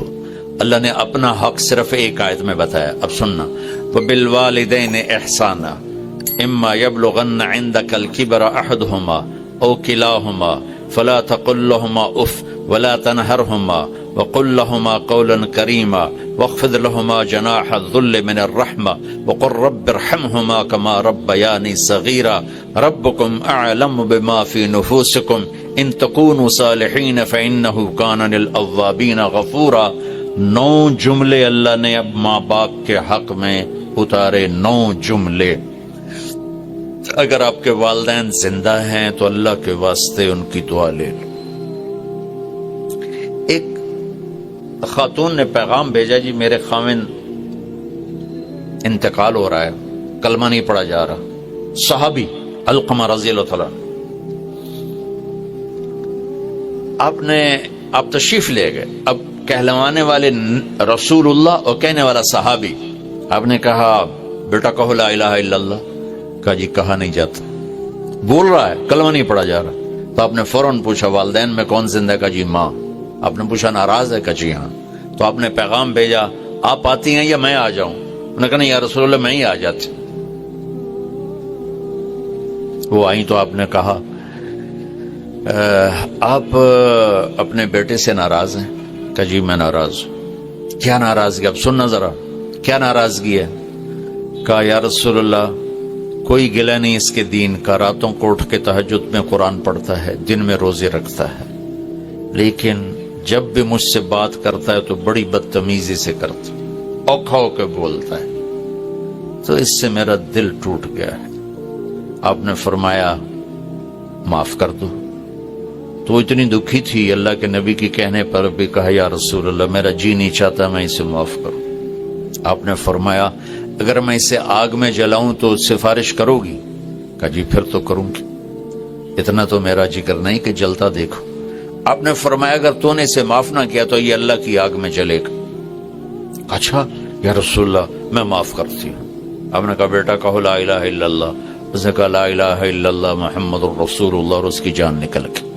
اللہ نے اپنا حق صرف ایک آیت میں بتایا. اب سننا، وَبِالْوَالِدَيْنِ إِحْسَانًا إِمَّا يَبْلُغَنَّ عِنْدَكَ الْكِبَرَ أَحَدُهُمَا أَوْ كِلَاهُمَا فَلَا تَقُلْ لَهُمَا أُفٍّ وَلَا تَنْهَرْهُمَا وَقُلْ لَهُمَا قَوْلًا كَرِيمًا وَاخْفِضْ لَهُمَا جَنَاحَ الذُّلِّ مِنَ الرَّحْمَةِ وَقُلْ رَبِّ ارْحَمْهُمَا كَمَا رَبَّيَانِي صَغِيرًا رَبُّكُمْ أَعْلَمُ بِمَا فِي نُفُوسِكُمْ إِن تَكُونُوا صَالِحِينَ فَإِنَّهُ كَانَ لِلْأَوَّابِينَ غَفُورًا. 9 جملے اللہ نے اب ماں باپ کے حق میں اتارے، 9 جملے۔ اگر آپ کے والدین زندہ ہیں تو اللہ کے واسطے ان کی دعا لے لو۔ ایک خاتون نے پیغام بھیجا، جی میرے خاوند انتقال ہو رہا ہے، کلمہ نہیں پڑھا جا رہا۔ صحابی علقمہ رضی اللہ تعالیٰ، آپ تشریف لے گئے، اب کہلوانے والے رسول اللہ اور کہنے والا صحابی، آپ نے کہا بیٹا کہو لا الہ الا اللہ، کہا جی کہا نہیں جاتا، بول رہا ہے کلمہ نہیں پڑھا جا رہا۔ تو آپ نے فوراً پوچھا والدین میں کون زندہ ہے؟ کہا جی ماں۔ آپ نے پوچھا ناراض ہے؟ کہا جی ہاں۔ تو آپ نے پیغام بھیجا آپ آتی ہیں یا میں آ جاؤں؟ انہوں نے کہا نہیں یا رسول اللہ میں ہی آ جاتی۔ وہ آئیں تو آپ نے کہا آپ اپنے بیٹے سے ناراض ہیں؟ کہا جی میں ناراض ہوں۔ کیا ناراضگی؟ اب سننا ذرا، کیا ناراضگی ہے؟ کہا یا رسول اللہ کوئی گلہ نہیں اس کے دین کا، راتوں کو اٹھ کے تہجد میں قرآن پڑھتا ہے، دن میں روزے رکھتا ہے، لیکن جب بھی مجھ سے بات کرتا ہے تو بڑی بدتمیزی سے کرتا ہے، اوکھا ہو کے بولتا ہے، تو اس سے میرا دل ٹوٹ گیا ہے۔ آپ نے فرمایا معاف کر دو۔ تو وہ اتنی دکھی تھی، اللہ کے نبی کی کہنے پر بھی کہا یا رسول اللہ میرا جی نہیں چاہتا میں اسے معاف کروں۔ آپ نے فرمایا اگر میں اسے آگ میں جلاؤں تو سفارش کرو گی؟ کہا جی پھر تو کروں گی، اتنا تو میرا جگر نہیں کہ جلتا دیکھو۔ آپ نے فرمایا اگر تو نے اسے معاف نہ کیا تو یہ اللہ کی آگ میں جلے گا۔ اچھا یا رسول اللہ میں معاف کرتی ہوں۔ آپ نے کہا بیٹا کہو لا الہ الا اللہ۔ اس نے کہا لا الہ الا اللہ محمد الرسول اللہ، اور اس کی جان نکل گئی۔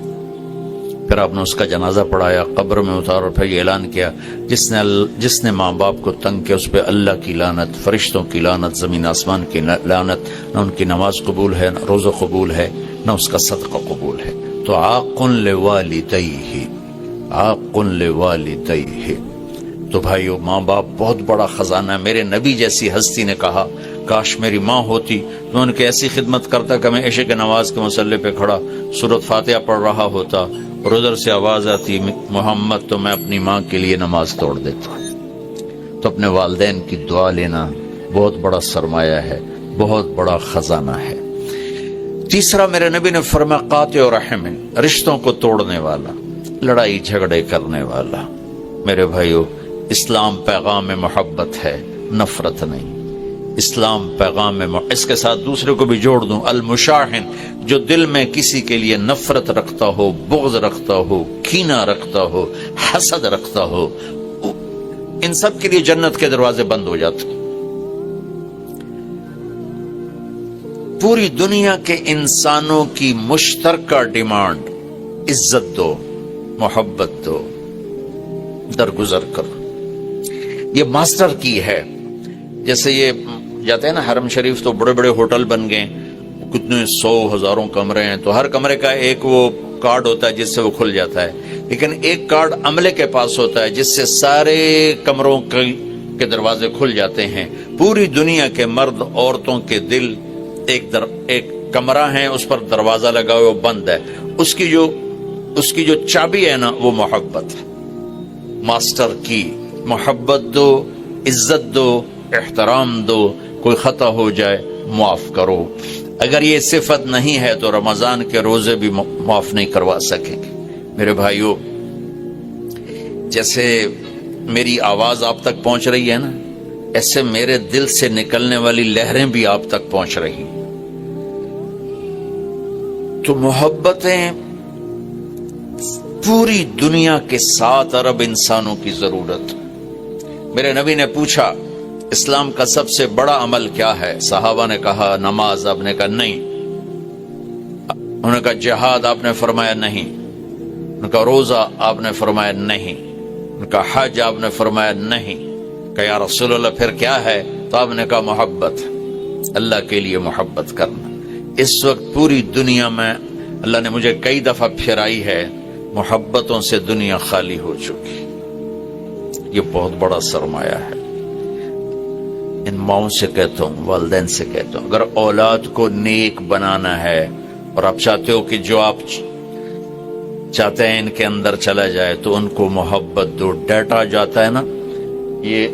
پھر آپ نے اس کا جنازہ پڑھایا، قبر میں اتارا، اور پھر یہ اعلان کیا جس نے ماں باپ کو تنگ کیا اس پہ اللہ کی لعنت، فرشتوں کی لعنت، زمین آسمان کی لعنت، نہ ان کی نماز قبول ہے، نہ روزہ قبول ہے، نہ اس کا صدقہ قبول ہے۔ تو عاق لوالدیہ، عاق لوالدیہ۔ تو بھائیو ماں باپ بہت بڑا خزانہ ہے۔ میرے نبی جیسی ہستی نے کہا کاش میری ماں ہوتی تو ان کی ایسی خدمت کرتا کہ میں عشاء کی نماز کے مصلی پہ کھڑا سورۃ فاتحہ پڑھ رہا ہوتا اور ادھر سے آواز آتی محمد، تو میں اپنی ماں کے لیے نماز توڑ دیتا۔ تو اپنے والدین کی دعا لینا بہت بڑا سرمایہ ہے، بہت بڑا خزانہ ہے۔ تیسرا میرے نبی نے فرمایا قاطع رحم، رشتوں کو توڑنے والا، لڑائی جھگڑے کرنے والا۔ میرے بھائیو اسلام پیغام محبت ہے، نفرت نہیں۔ اسلام پیغام اس کے ساتھ دوسرے کو بھی جوڑ دوں، المشاحن، جو دل میں کسی کے لیے نفرت رکھتا ہو، بغض رکھتا ہو، کینہ رکھتا ہو، حسد رکھتا ہو، ان سب کے لیے جنت کے دروازے بند ہو جاتے۔ پوری دنیا کے انسانوں کی مشترکہ ڈیمانڈ عزت دو، محبت دو، درگزر کرو۔ یہ ماسٹر کی ہے۔ جیسے یہ جاتے ہیں نا حرم شریف تو بڑے بڑے ہوٹل بن گئے، کتنے 100 ہزاروں کمرے ہیں، تو ہر کمرے کا ایک وہ کارڈ ہوتا ہے جس سے وہ کھل جاتا ہے، لیکن ایک کارڈ عملے کے پاس ہوتا ہے جس سے سارے کمروں کے دروازے کھل جاتے ہیں۔ پوری دنیا کے مرد عورتوں کے دل ایک کمرہ ہے، اس پر دروازہ لگا ہوا بند ہے، اس کی جو چابی ہے نا وہ محبت ہے۔ ماسٹر کی محبت دو، عزت دو، احترام دو، کوئی خطا ہو جائے معاف کرو۔ اگر یہ صفت نہیں ہے تو رمضان کے روزے بھی معاف نہیں کروا سکیں گے۔ میرے بھائیو جیسے میری آواز آپ تک پہنچ رہی ہے نا، ایسے میرے دل سے نکلنے والی لہریں بھی آپ تک پہنچ رہی۔ تو محبتیں پوری دنیا کے 7 ارب انسانوں کی ضرورت۔ میرے نبی نے پوچھا اسلام کا سب سے بڑا عمل کیا ہے؟ صحابہ نے کہا نماز، آپ نے کہا نہیں۔ انہوں نے کہا جہاد، آپ نے فرمایا نہیں۔ انہوں نے کہا روزہ، آپ نے فرمایا نہیں۔ انہوں نے کہا حج، آپ نے فرمایا نہیں۔ کہا یا رسول اللہ پھر کیا ہے؟ تو آپ نے کہا محبت، اللہ کے لیے محبت کرنا۔ اس وقت پوری دنیا میں اللہ نے مجھے کئی دفعہ پھرائی ہے، محبتوں سے دنیا خالی ہو چکی۔ یہ بہت بڑا سرمایہ ہے۔ ان ماؤں سے کہتا ہوں، والدین سے کہتا ہوں، اگر اولاد کو نیک بنانا ہے اور آپ چاہتے ہو کہ جو آپ چاہتے ہیں ان کے اندر چلا جائے تو ان کو محبت دو۔ ڈیٹا جاتا ہے نا یہ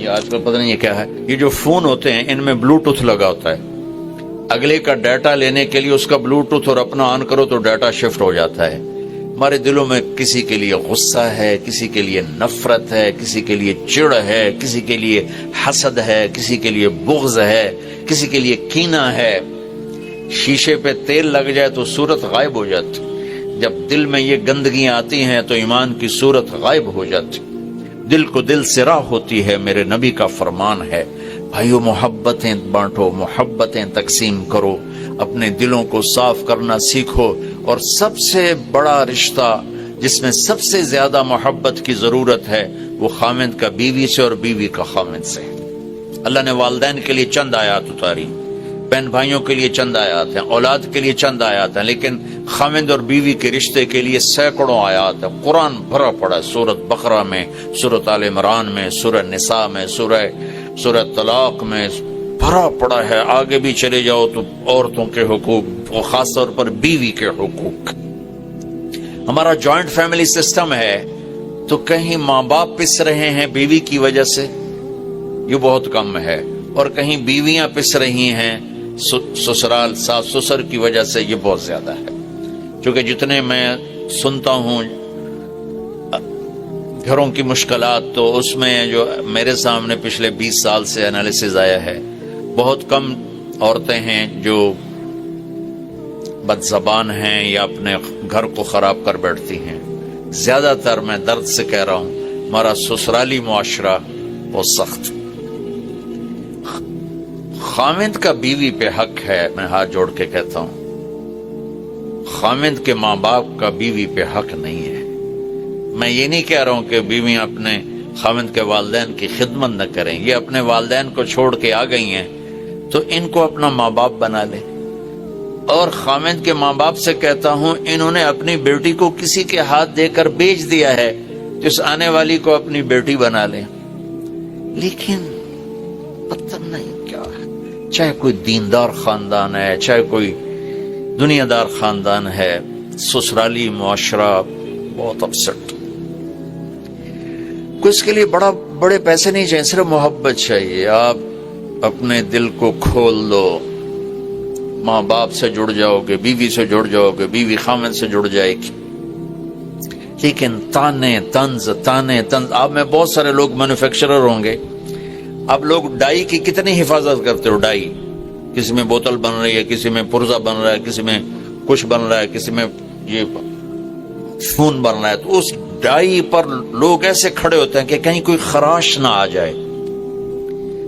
آج کل پتہ نہیں یہ کیا ہے، یہ جو فون ہوتے ہیں ان میں بلوٹوتھ لگا ہوتا ہے، اگلے کا ڈیٹا لینے کے لیے اس کا بلوٹوتھ اور اپنا آن کرو تو ڈیٹا شفٹ ہو جاتا ہے۔ ہمارے دلوں میں کسی کے لیے غصہ ہے، کسی کے لیے نفرت ہے، کسی کے لیے چڑ ہے، کسی کے لیے حسد ہے، کسی کے لیے بغض ہے، کسی کے لیے کینہ ہے۔ شیشے پہ تیل لگ جائے تو صورت غائب ہو جاتی، جب دل میں یہ گندگیاں آتی ہیں تو ایمان کی صورت غائب ہو جاتی، دل کو دل سے راہ ہوتی ہے۔ میرے نبی کا فرمان ہے، بھائیو محبتیں بانٹو، محبتیں تقسیم کرو، اپنے دلوں کو صاف کرنا سیکھو۔ اور سب سے بڑا رشتہ جس میں سب سے زیادہ محبت کی ضرورت ہے وہ خامند کا بیوی سے اور بیوی کا خامند سے۔ اللہ نے والدین کے لیے چند آیات اتاری، بہن بھائیوں کے لیے چند آیات ہیں، اولاد کے لیے چند آیات ہیں، لیکن خامند اور بیوی کے رشتے کے لیے سینکڑوں آیات ہیں۔ قرآن بھرا پڑا ہے، سورۃ بقرہ میں، سورۃ آل عمران میں، سورہ نساء میں، سورہ طلاق میں بھرا پڑا ہے۔ آگے بھی چلے جاؤ تو عورتوں کے حقوق، اور خاص طور پر بیوی کے حقوق۔ ہمارا جوائنٹ فیملی سسٹم ہے تو کہیں ماں باپ پس رہے ہیں بیوی کی وجہ سے، یہ بہت کم ہے، اور کہیں بیویاں پس رہی ہیں سسرال ساس سسر کی وجہ سے، یہ بہت زیادہ ہے۔ کیونکہ جتنے میں سنتا ہوں گھروں کی مشکلات، تو اس میں جو میرے سامنے پچھلے 20 سال سے انالیسز آیا ہے، بہت کم عورتیں ہیں جو بد زبان ہیں یا اپنے گھر کو خراب کر بیٹھتی ہیں۔ زیادہ تر میں درد سے کہہ رہا ہوں، ہمارا سسرالی معاشرہ بہت سخت۔ خامند کا بیوی پہ حق ہے، میں ہاتھ جوڑ کے کہتا ہوں، خامند کے ماں باپ کا بیوی پہ حق نہیں ہے۔ میں یہ نہیں کہہ رہا ہوں کہ بیویاں اپنے خامند کے والدین کی خدمت نہ کریں، یہ اپنے والدین کو چھوڑ کے آ گئی ہیں تو ان کو اپنا ماں باپ بنا لے۔ اور خامند کے ماں باپ سے کہتا ہوں، انہوں نے اپنی بیٹی کو کسی کے ہاتھ دے کر بیچ دیا ہے، تو اس آنے والی کو اپنی بیٹی بنا لیں۔ لیکن پتہ نہیں کیا ہے، چاہے کوئی دیندار خاندان ہے، چاہے کوئی دنیا دار خاندان ہے، سسرالی معاشرہ بہت اپسٹ۔ کوئی اس کے لیے بڑے پیسے نہیں چاہیے، صرف محبت چاہیے۔ آپ اپنے دل کو کھول دو، ماں باپ سے جڑ جاؤ گے، بیوی سے جڑ جاؤ گے، بیوی خامن سے جڑ جائے گی۔ لیکن تانے طنز آپ میں بہت سارے لوگ مینوفیکچرر ہوں گے، اب لوگ ڈائی کی کتنی حفاظت کرتے ہو؟ ڈائی کسی میں بوتل بن رہی ہے، کسی میں پرزہ بن رہا ہے، کسی میں کچھ بن رہا ہے، کسی میں یہ خون بن رہا ہے، تو اس ڈائی پر لوگ ایسے کھڑے ہوتے ہیں کہ کہیں کوئی خراش نہ آ جائے،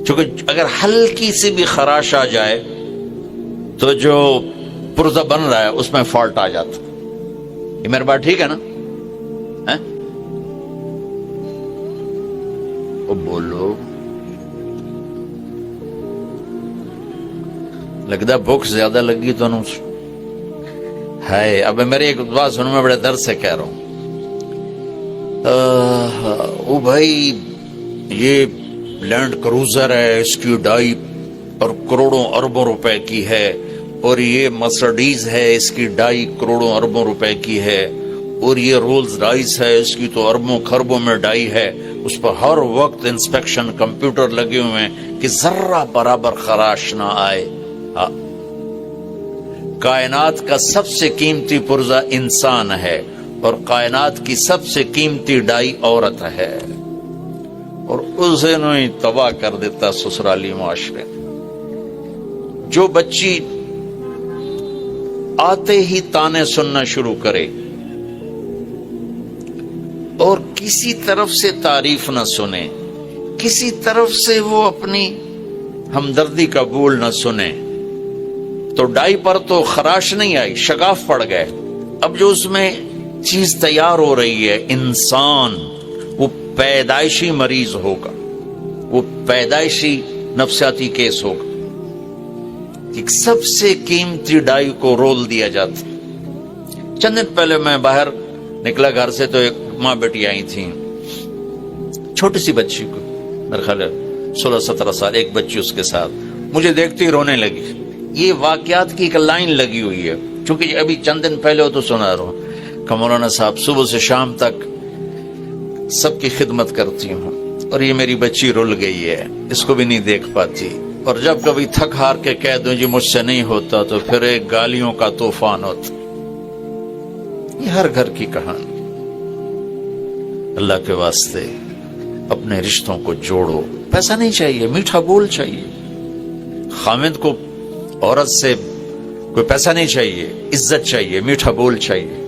کیونکہ اگر ہلکی سی بھی خراش آ جائے تو جو پرزہ بن رہا ہے اس میں فالٹ آ جاتا۔ یہ میرے بات ٹھیک ہے نا؟ بولو، لگتا بھوک زیادہ لگی تو ہے۔ اب میرے ایک بات سنو، میں بڑے درد سے کہہ رہا ہوں، او بھائی یہ لینڈ کروزر ہے، اس کی ڈائی اور کروڑوں اربوں روپے کی ہے، اور یہ مرسڈیز ہے، اس کی ڈائی کروڑوں اربوں روپے کی ہے، اور یہ رولز رائس ہے، اس کی تو اربوں خربوں میں ڈائی ہے، اس پر ہر وقت انسپیکشن کمپیوٹر لگے ہوئے ہیں کہ ذرہ برابر خراش نہ آئے۔ کائنات کا سب سے قیمتی پرزہ انسان ہے، اور کائنات کی سب سے قیمتی ڈائی عورت ہے، اور اسے انہوں نے تباہ کر دیتا سسرالی معاشرے۔ جو بچی آتے ہی تانے سننا شروع کرے اور کسی طرف سے تعریف نہ سنے، کسی طرف سے وہ اپنی ہمدردی کا بول نہ سنے، تو ڈائی پر تو خراش نہیں آئی، شگاف پڑ گئے۔ اب جو اس میں چیز تیار ہو رہی ہے، انسان وہ پیدائشی مریض ہوگا، وہ پیدائشی نفسیاتی کیس ہوگا۔ ایک سب سے قیمتی ڈائی کو رول دیا جاتا۔ چند دن پہلے میں باہر نکلا گھر سے، تو ایک ماں بیٹی آئی تھیں، چھوٹی سی بچی کو، میرے خیال 16-17 سال، ایک بچی اس کے ساتھ، مجھے دیکھتی ہی رونے لگی۔ یہ واقعات کی ایک لائن لگی ہوئی ہے، چونکہ ابھی چند دن پہلے ہو تو سنا رہا ہوں کہ مولانا صاحب صبح سے شام تک سب کی خدمت کرتی ہوں، اور یہ میری بچی رل گئی ہے، اس کو بھی نہیں دیکھ پاتی، اور جب کبھی تھک ہار کے کہہ دوں جی مجھ سے نہیں ہوتا تو پھر ایک گالیوں کا طوفان ہوتا۔ یہ ہر گھر کی کہانی۔ اللہ کے واسطے اپنے رشتوں کو جوڑو۔ پیسہ نہیں چاہیے، میٹھا بول چاہیے۔ خامد کو عورت سے کوئی پیسہ نہیں چاہیے، عزت چاہیے، میٹھا بول چاہیے۔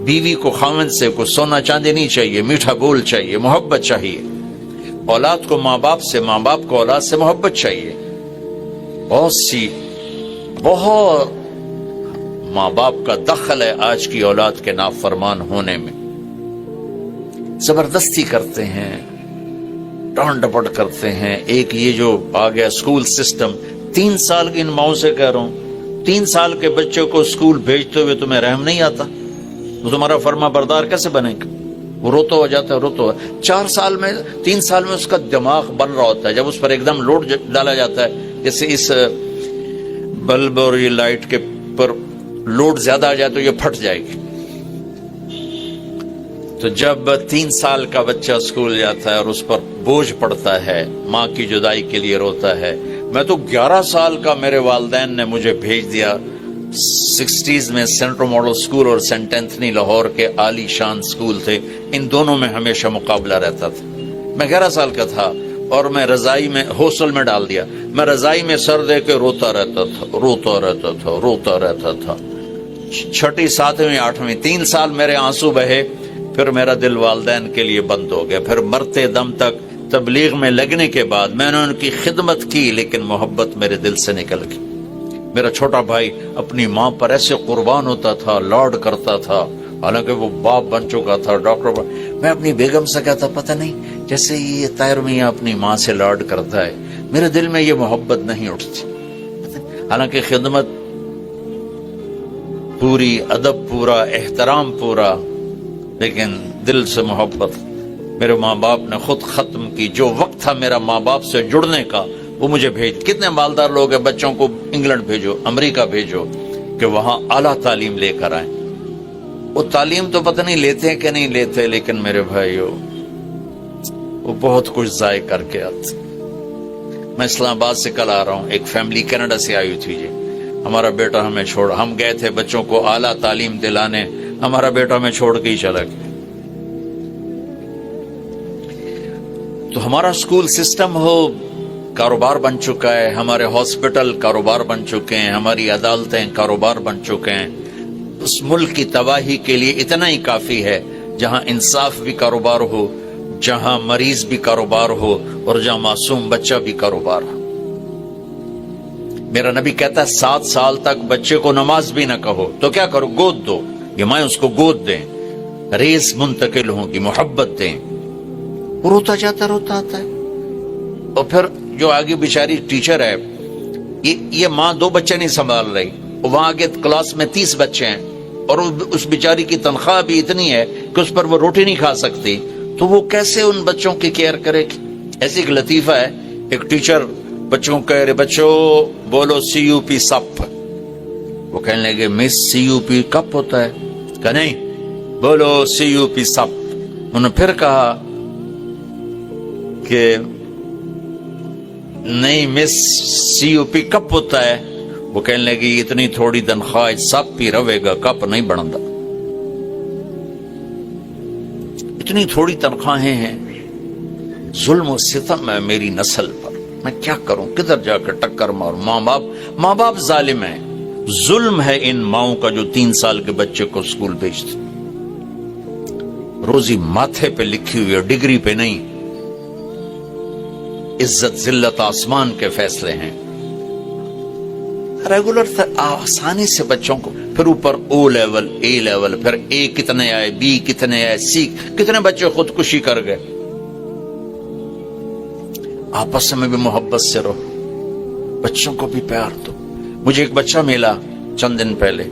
بیوی کو خامد سے کوئی سونا چاندی نہیں چاہیے، میٹھا بول چاہیے، محبت چاہیے۔ اولاد کو ماں باپ سے، ماں باپ کو اولاد سے محبت چاہیے۔ بہت ماں باپ کا دخل ہے آج کی اولاد کے نافرمان ہونے میں۔ زبردستی کرتے ہیں، ڈانٹ ڈپٹ کرتے ہیں۔ ایک یہ جو آ گیا اسکول سسٹم، 3 سال کی ان ماؤں سے کہہ رہا ہوں، 3 سال کے بچوں کو اسکول بھیجتے ہوئے تمہیں رحم نہیں آتا؟ وہ تمہارا فرما بردار کیسے بنے گا؟ وہ روتا ہو جاتا ہے، روتا ہو۔ 4 سال میں 3 سال میں اس کا دماغ بن رہا ہوتا ہے، جب اس پر ایک دم لوڈ ڈالا جاتا ہے، جیسے اس بلب اور یہ لائٹ کے پر لوڈ زیادہ آ جائے تو یہ پھٹ جائے گی۔ تو جب 3 سال کا بچہ اسکول جاتا ہے اور اس پر بوجھ پڑتا ہے، ماں کی جدائی کے لیے روتا ہے۔ میں تو 11 سال کا میرے والدین نے مجھے بھیج دیا 60s میں سینٹرل ماڈل اسکول اور سینٹ اینتھنی لاہور کے عالی شان اسکول تھے، ان دونوں میں ہمیشہ مقابلہ رہتا تھا۔ میں 11 سال کا تھا اور میں رضائی میں ہاسٹل میں ڈال دیا، میں رضائی میں سر دے کے روتا رہتا تھا۔ 6ٹی 7ویں 8ویں 3 سال میرے آنسو بہے، پھر میرا دل والدین کے لیے بند ہو گیا۔ پھر مرتے دم تک تبلیغ میں لگنے کے بعد میں نے ان کی خدمت کی، لیکن محبت میرے دل سے نکل گئی۔ میرا چھوٹا بھائی اپنی ماں پر ایسے قربان ہوتا تھا، لاڈ کرتا تھا، حالانکہ وہ باپ بن چکا تھا، ڈاکٹر۔ میں اپنی بیگم سے کہتا پتہ نہیں جیسے یہ طاہر میاں اپنی ماں سے لاڈ کرتا ہے، میرے دل میں یہ محبت نہیں اٹھتی۔ حالانکہ خدمت پوری، ادب پورا، احترام پورا، لیکن دل سے محبت میرے ماں باپ نے خود ختم کی۔ جو وقت تھا میرا ماں باپ سے جڑنے کا وہ مجھے بھیج۔ کتنے مالدار لوگ ہیں، بچوں کو انگلینڈ بھیجو، امریکہ بھیجو کہ وہاں اعلیٰ تعلیم لے کر آئیں۔ وہ تعلیم تو پتہ نہیں لیتے ہیں کہ نہیں لیتے، لیکن میرے بھائیو وہ بہت کچھ ضائع کر کے آتے۔ میں اسلام آباد سے کل آ رہا ہوں، ایک فیملی کینیڈا سے آئی تھی جی، ہمارا بیٹا ہمیں چھوڑ، ہم گئے تھے بچوں کو اعلیٰ تعلیم دلانے، ہمارا بیٹا ہمیں چھوڑ کے ہی چلا گیا۔ تو ہمارا اسکول سسٹم ہو کاروبار بن چکا ہے، ہمارے ہاسپٹل کاروبار بن چکے ہیں، ہماری عدالتیں کاروبار بن چکے ہیں۔ اس ملک کی تباہی کے لیے اتنا ہی کافی ہے جہاں انصاف بھی کاروبار ہو، جہاں مریض بھی کاروبار ہو، اور جہاں معصوم بچہ بھی کاروبار ہو۔ میرا نبی کہتا ہے 7 سال تک بچے کو نماز بھی نہ کہو تو کیا کرو؟ گود دو، یہ مائیں اس کو گود دیں، ریس منتقل ہوں گی، محبت دیں۔ روتا جاتا روتا آتا ہے۔ اور پھر جو آگے بیچاری ٹیچر ہے، یہ ماں 2 بچے نہیں سنبھال رہی، وہاں آگے کلاس میں 30 بچے ہیں، اور اس بیچاری کی تنخواہ بھی اتنی ہے کہ اس پر وہ روٹی نہیں کھا سکتی، تو وہ کیسے ان بچوں کی کیئر کرے گی؟ ایسے ایک لطیفہ ہے، ایک ٹیچر بچوں کو کہہ رہے بچوں بولو CUP سپ، وہ کہنے لگے مس CUP کپ ہوتا ہے، کہ نہیں بولو CUP سپ۔ انہوں نے پھر کہا کہ نہیں مس CUP کپ ہوتا ہے، وہ کہنے لگی اتنی تھوڑی تنخواہ سپ ہی رہے گا، کپ نہیں بنتا۔ اتنی تھوڑی تنخواہیں ہیں، ظلم و ستم ہے میری نسل پر، میں کیا کروں، کدھر جا کر ٹکر ماروں؟ ماں باپ ظالم ہیں، ظلم ہے ان ماؤں کا جو 3 سال کے بچے کو اسکول بھیجتے۔ روزی ماتھے پہ لکھی ہوئی ہے، ڈگری پہ نہیں۔ عزت ذلت آسمان کے فیصلے ہیں۔ ریگولر آسانی سے بچوں کو، پھر اوپر O لیول A لیول، پھر A کتنے آئے، B کتنے آئے، C کتنے بچے خودکشی کر گئے۔ آپس میں بھی محبت سے رہو، بچوں کو بھی پیار دو۔ مجھے ایک بچہ ملا چند دن پہلے،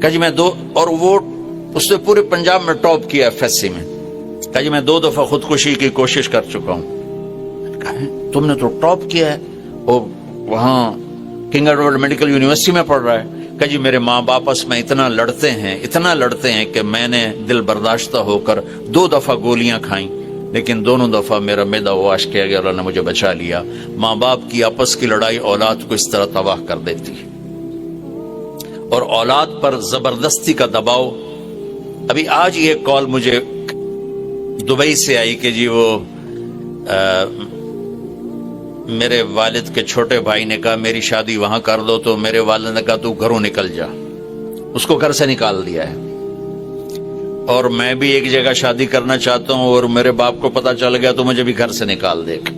کہا جی میں اور وہ اس نے پورے پنجاب میں ٹاپ کیا FSC میں، کہا جی میں 2 دفعہ خودکشی کی کوشش کر چکا ہوں۔ تم نے تو ٹاپ کیا ہے، اور وہاں کنگ ایڈورڈ میڈیکل یونیورسٹی میں پڑھ رہا ہے، کہ جی میرے ماں باپ آپس میں اتنا لڑتے ہیں کہ میں نے دل برداشتہ ہو کر 2 دفعہ گولیاں کھائیں، لیکن دونوں دفعہ میرا معدہ واش کیا گیا، اللہ نے مجھے بچا لیا۔ ماں باپ کی آپس کی لڑائی اولاد کو اس طرح تباہ کر دیتی ہے، اور اولاد پر زبردستی کا دباؤ۔ ابھی آج یہ کال مجھے دبئی سے آئی کہ جی وہ میرے والد کے چھوٹے بھائی نے کہا میری شادی وہاں کر دو، تو میرے والد نے کہا تو گھروں نکل جا، اس کو گھر سے نکال دیا ہے۔ اور میں بھی ایک جگہ شادی کرنا چاہتا ہوں اور میرے باپ کو پتا چل گیا تو مجھے بھی گھر سے نکال دے گا۔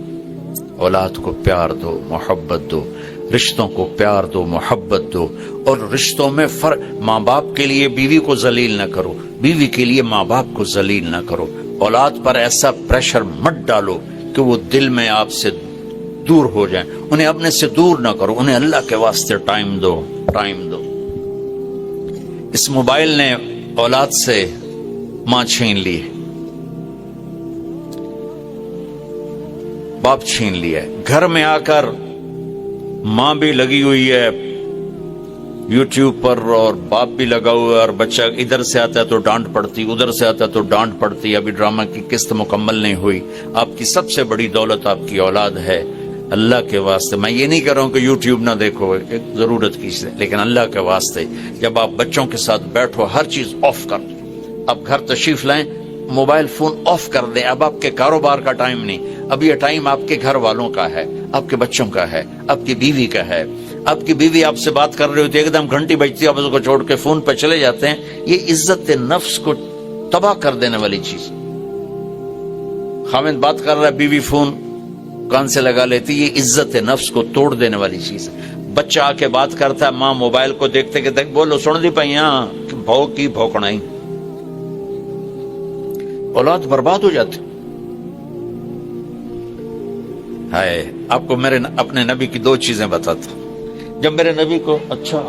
اولاد کو پیار دو، محبت دو، رشتوں کو پیار دو، محبت دو، اور رشتوں میں ماں باپ کے لیے بیوی کو ذلیل نہ کرو، بیوی کے لیے ماں باپ کو ذلیل نہ کرو۔ اولاد پر ایسا پریشر مت ڈالو کہ وہ دل میں آپ سے دور ہو جائیں، انہیں اپنے سے دور نہ کرو، انہیں اللہ کے واسطے ٹائم دو۔ اس موبائل نے اولاد سے ماں چھین لی، باپ چھین لیا ہے۔ گھر میں آ کر ماں بھی لگی ہوئی ہے یوٹیوب پر اور باپ بھی لگا ہوا ہے، اور بچہ ادھر سے آتا ہے تو ڈانٹ پڑتی، ادھر سے آتا ہے تو ڈانٹ پڑتی۔ ابھی ڈرامہ کی قسط مکمل نہیں ہوئی۔ آپ کی سب سے بڑی دولت آپ کی اولاد ہے۔ اللہ کے واسطے میں یہ نہیں کہہ رہا ہوں کہ یوٹیوب نہ دیکھو، ایک ضرورت کی چیز ہے، لیکن اللہ کے واسطے جب آپ بچوں کے ساتھ بیٹھو ہر چیز آف کر دیں۔ اب گھر تشریف لائیں، موبائل فون آف کر دیں۔ اب آپ کے کاروبار کا ٹائم نہیں، اب یہ ٹائم آپ کے گھر والوں کا ہے، آپ کے بچوں کا ہے، آپ کی بیوی کا ہے۔ آپ کی بیوی آپ سے بات کر رہی ہوتی ہے، ایک دم گھنٹی بجتی ہے، آپ اس کو چھوڑ کے فون پہ چلے جاتے ہیں۔ یہ عزت نفس کو تباہ کر دینے والی چیز۔ خامد بات کر رہا ہے، بیوی فون کان سے لگا لیتی، یہ عزت نفس کو توڑ دینے والی چیز ہے۔ بچہ آ کے بات کرتا ہے، ماں موبائل کو دیکھتے کہ دیکھ بولو سن دی پائیاں بھو کی بھوکنائی، اولاد برباد ہو جاتی۔ ہائے، آپ کو میرے اپنے نبی کی 2 چیزیں بتاتا ہوں۔ جب میرے نبی کو اچھا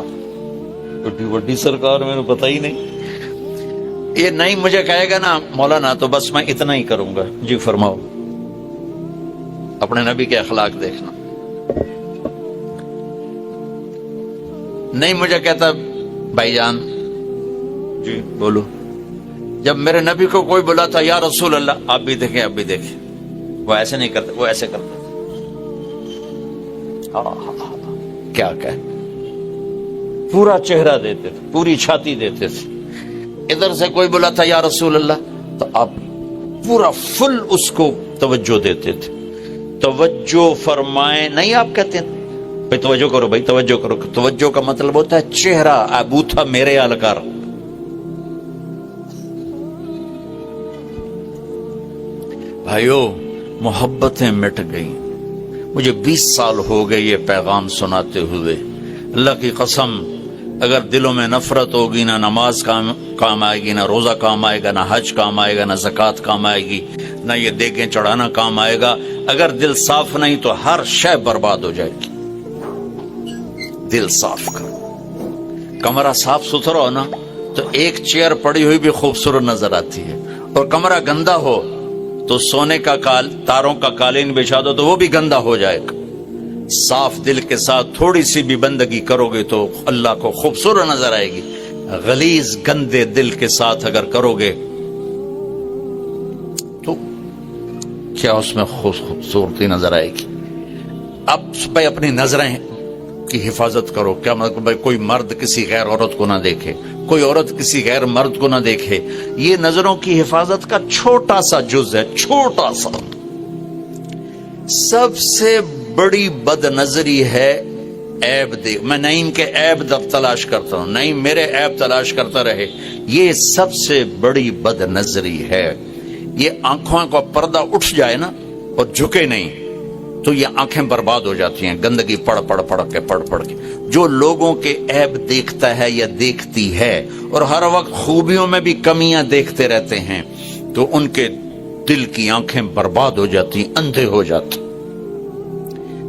بڑی سرکار میں نے پتہ ہی نہیں، یہ نہیں مجھے کہے گا نا مولانا تو بس میں اتنا ہی کروں گا۔ جی فرماؤ۔ اپنے نبی کے اخلاق دیکھنا۔ نہیں مجھے کہتا بھائی جان جی بولو، جب میرے نبی کو کوئی بلا تھا یا رسول اللہ، آپ بھی دیکھیں، آپ بھی دیکھیں، وہ ایسے نہیں کرتے، وہ ایسے کرتے کیا کہ پورا چہرہ دیتے تھے، پوری چھاتی دیتے تھے۔ ادھر سے کوئی بلا تھا یا رسول اللہ تو آپ پورا فل اس کو توجہ دیتے تھے۔ توجہ فرمائیں نہیں، آپ کہتے ہیں بھائی توجہ کرو، بھائی توجہ کرو۔ توجہ کا مطلب ہوتا ہے چہرہ ابو تھا میرے الکار۔ بھائیو محبتیں مٹ گئیں۔ مجھے 20 سال ہو گئے یہ پیغام سناتے ہوئے۔ اللہ کی قسم، اگر دلوں میں نفرت ہوگی، نہ نماز کام آئے گی، نہ روزہ کام آئے گا، نہ حج کام آئے گا، نہ زکوٰۃ کام آئے گی، نہ یہ دیگیں چڑھانا کام آئے گا۔ اگر دل صاف نہیں تو ہر شے برباد ہو جائے گی۔ دل صاف کرو۔ کمرہ صاف ستھرا ہو نا تو ایک چیئر پڑی ہوئی بھی خوبصورت نظر آتی ہے، اور کمرہ گندا ہو تو سونے کا تاروں کا قالین بچھا دو تو وہ بھی گندا ہو جائے گا۔ صاف دل کے ساتھ تھوڑی سی بھی بندگی کرو گے تو اللہ کو خوبصورت نظر آئے گی۔ غلیظ گندے دل کے ساتھ اگر کرو گے تو کیا اس میں خوبصورتی نظر آئے گی؟ اب بھائی اپنی نظریں کی حفاظت کرو۔ کیا مطلب بھائی کوئی مرد کسی غیر عورت کو نہ دیکھے، کوئی عورت کسی غیر مرد کو نہ دیکھے۔ یہ نظروں کی حفاظت کا چھوٹا سا جز ہے، چھوٹا سا۔ سب سے بڑی بد نظری ہے عیب دیکھ۔ میں نعیم کے عیب تلاش کرتا ہوں، نعیم میرے عیب تلاش کرتا رہے، یہ سب سے بڑی بد نظری ہے۔ یہ آنکھوں کا پردہ اٹھ جائے نا اور جھکے نہیں تو یہ آنکھیں برباد ہو جاتی ہیں، گندگی پڑھ کے۔ جو لوگوں کے عیب دیکھتا ہے یا دیکھتی ہے اور ہر وقت خوبیوں میں بھی کمیاں دیکھتے رہتے ہیں تو ان کے دل کی آنکھیں برباد ہو جاتی، اندھے ہو جاتے۔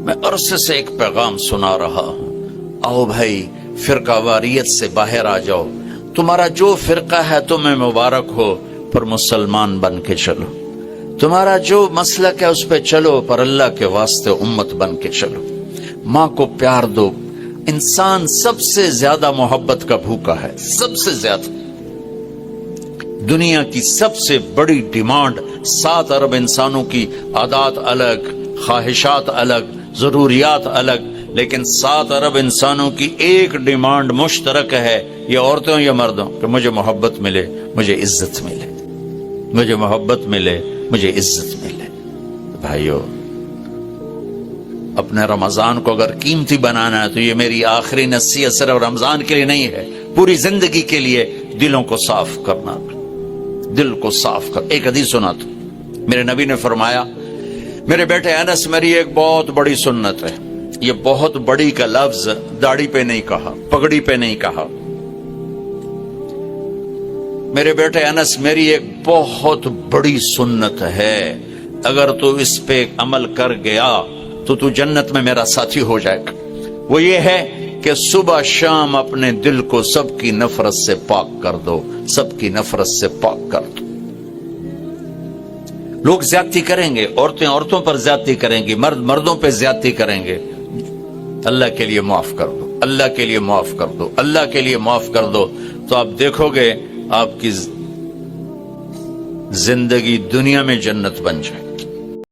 میں عرصے سے ایک پیغام سنا رہا ہوں، آؤ بھائی فرقہ واریت سے باہر آ جاؤ۔ تمہارا جو فرقہ ہے تمہیں مبارک ہو، پر مسلمان بن کے چلو۔ تمہارا جو مسلک ہے اس پہ چلو، پر اللہ کے واسطے امت بن کے چلو۔ ماں کو پیار دو، انسان سب سے زیادہ محبت کا بھوکا ہے، سب سے زیادہ۔ دنیا کی سب سے بڑی ڈیمانڈ 7 ارب انسانوں کی عادات الگ، خواہشات الگ، ضروریات الگ، لیکن 7 ارب انسانوں کی ایک ڈیمانڈ مشترک ہے، یہ عورتوں یا مردوں، کہ مجھے محبت ملے، مجھے عزت ملے، مجھے محبت ملے، مجھے عزت ملے۔ بھائیو، اپنے رمضان کو اگر قیمتی بنانا ہے تو یہ میری آخری نصیحت صرف رمضان کے لیے نہیں ہے، پوری زندگی کے لیے دلوں کو صاف کرنا، دل کو صاف کر۔ ایک حدیث سنا تو میرے نبی نے فرمایا، میرے بیٹے انس، میری ایک بہت بڑی سنت ہے۔ یہ بہت بڑی کا لفظ داڑھی پہ نہیں کہا، پگڑی پہ نہیں کہا۔ میرے بیٹے انس، میری ایک بہت بڑی سنت ہے، اگر تو اس پہ عمل کر گیا تو تو جنت میں میرا ساتھی ہو جائے گا۔ وہ یہ ہے کہ صبح شام اپنے دل کو سب کی نفرت سے پاک کر دو، سب کی نفرت سے پاک کر دو۔ لوگ زیادتی کریں گے، عورتیں عورتوں پر زیادتی کریں گی، مرد مردوں پہ زیادتی کریں گے۔ اللہ کے لیے معاف کر دو، اللہ کے لیے معاف کر دو، اللہ کے لیے معاف کر دو، تو آپ دیکھو گے آپ کی زندگی دنیا میں جنت بن جائے۔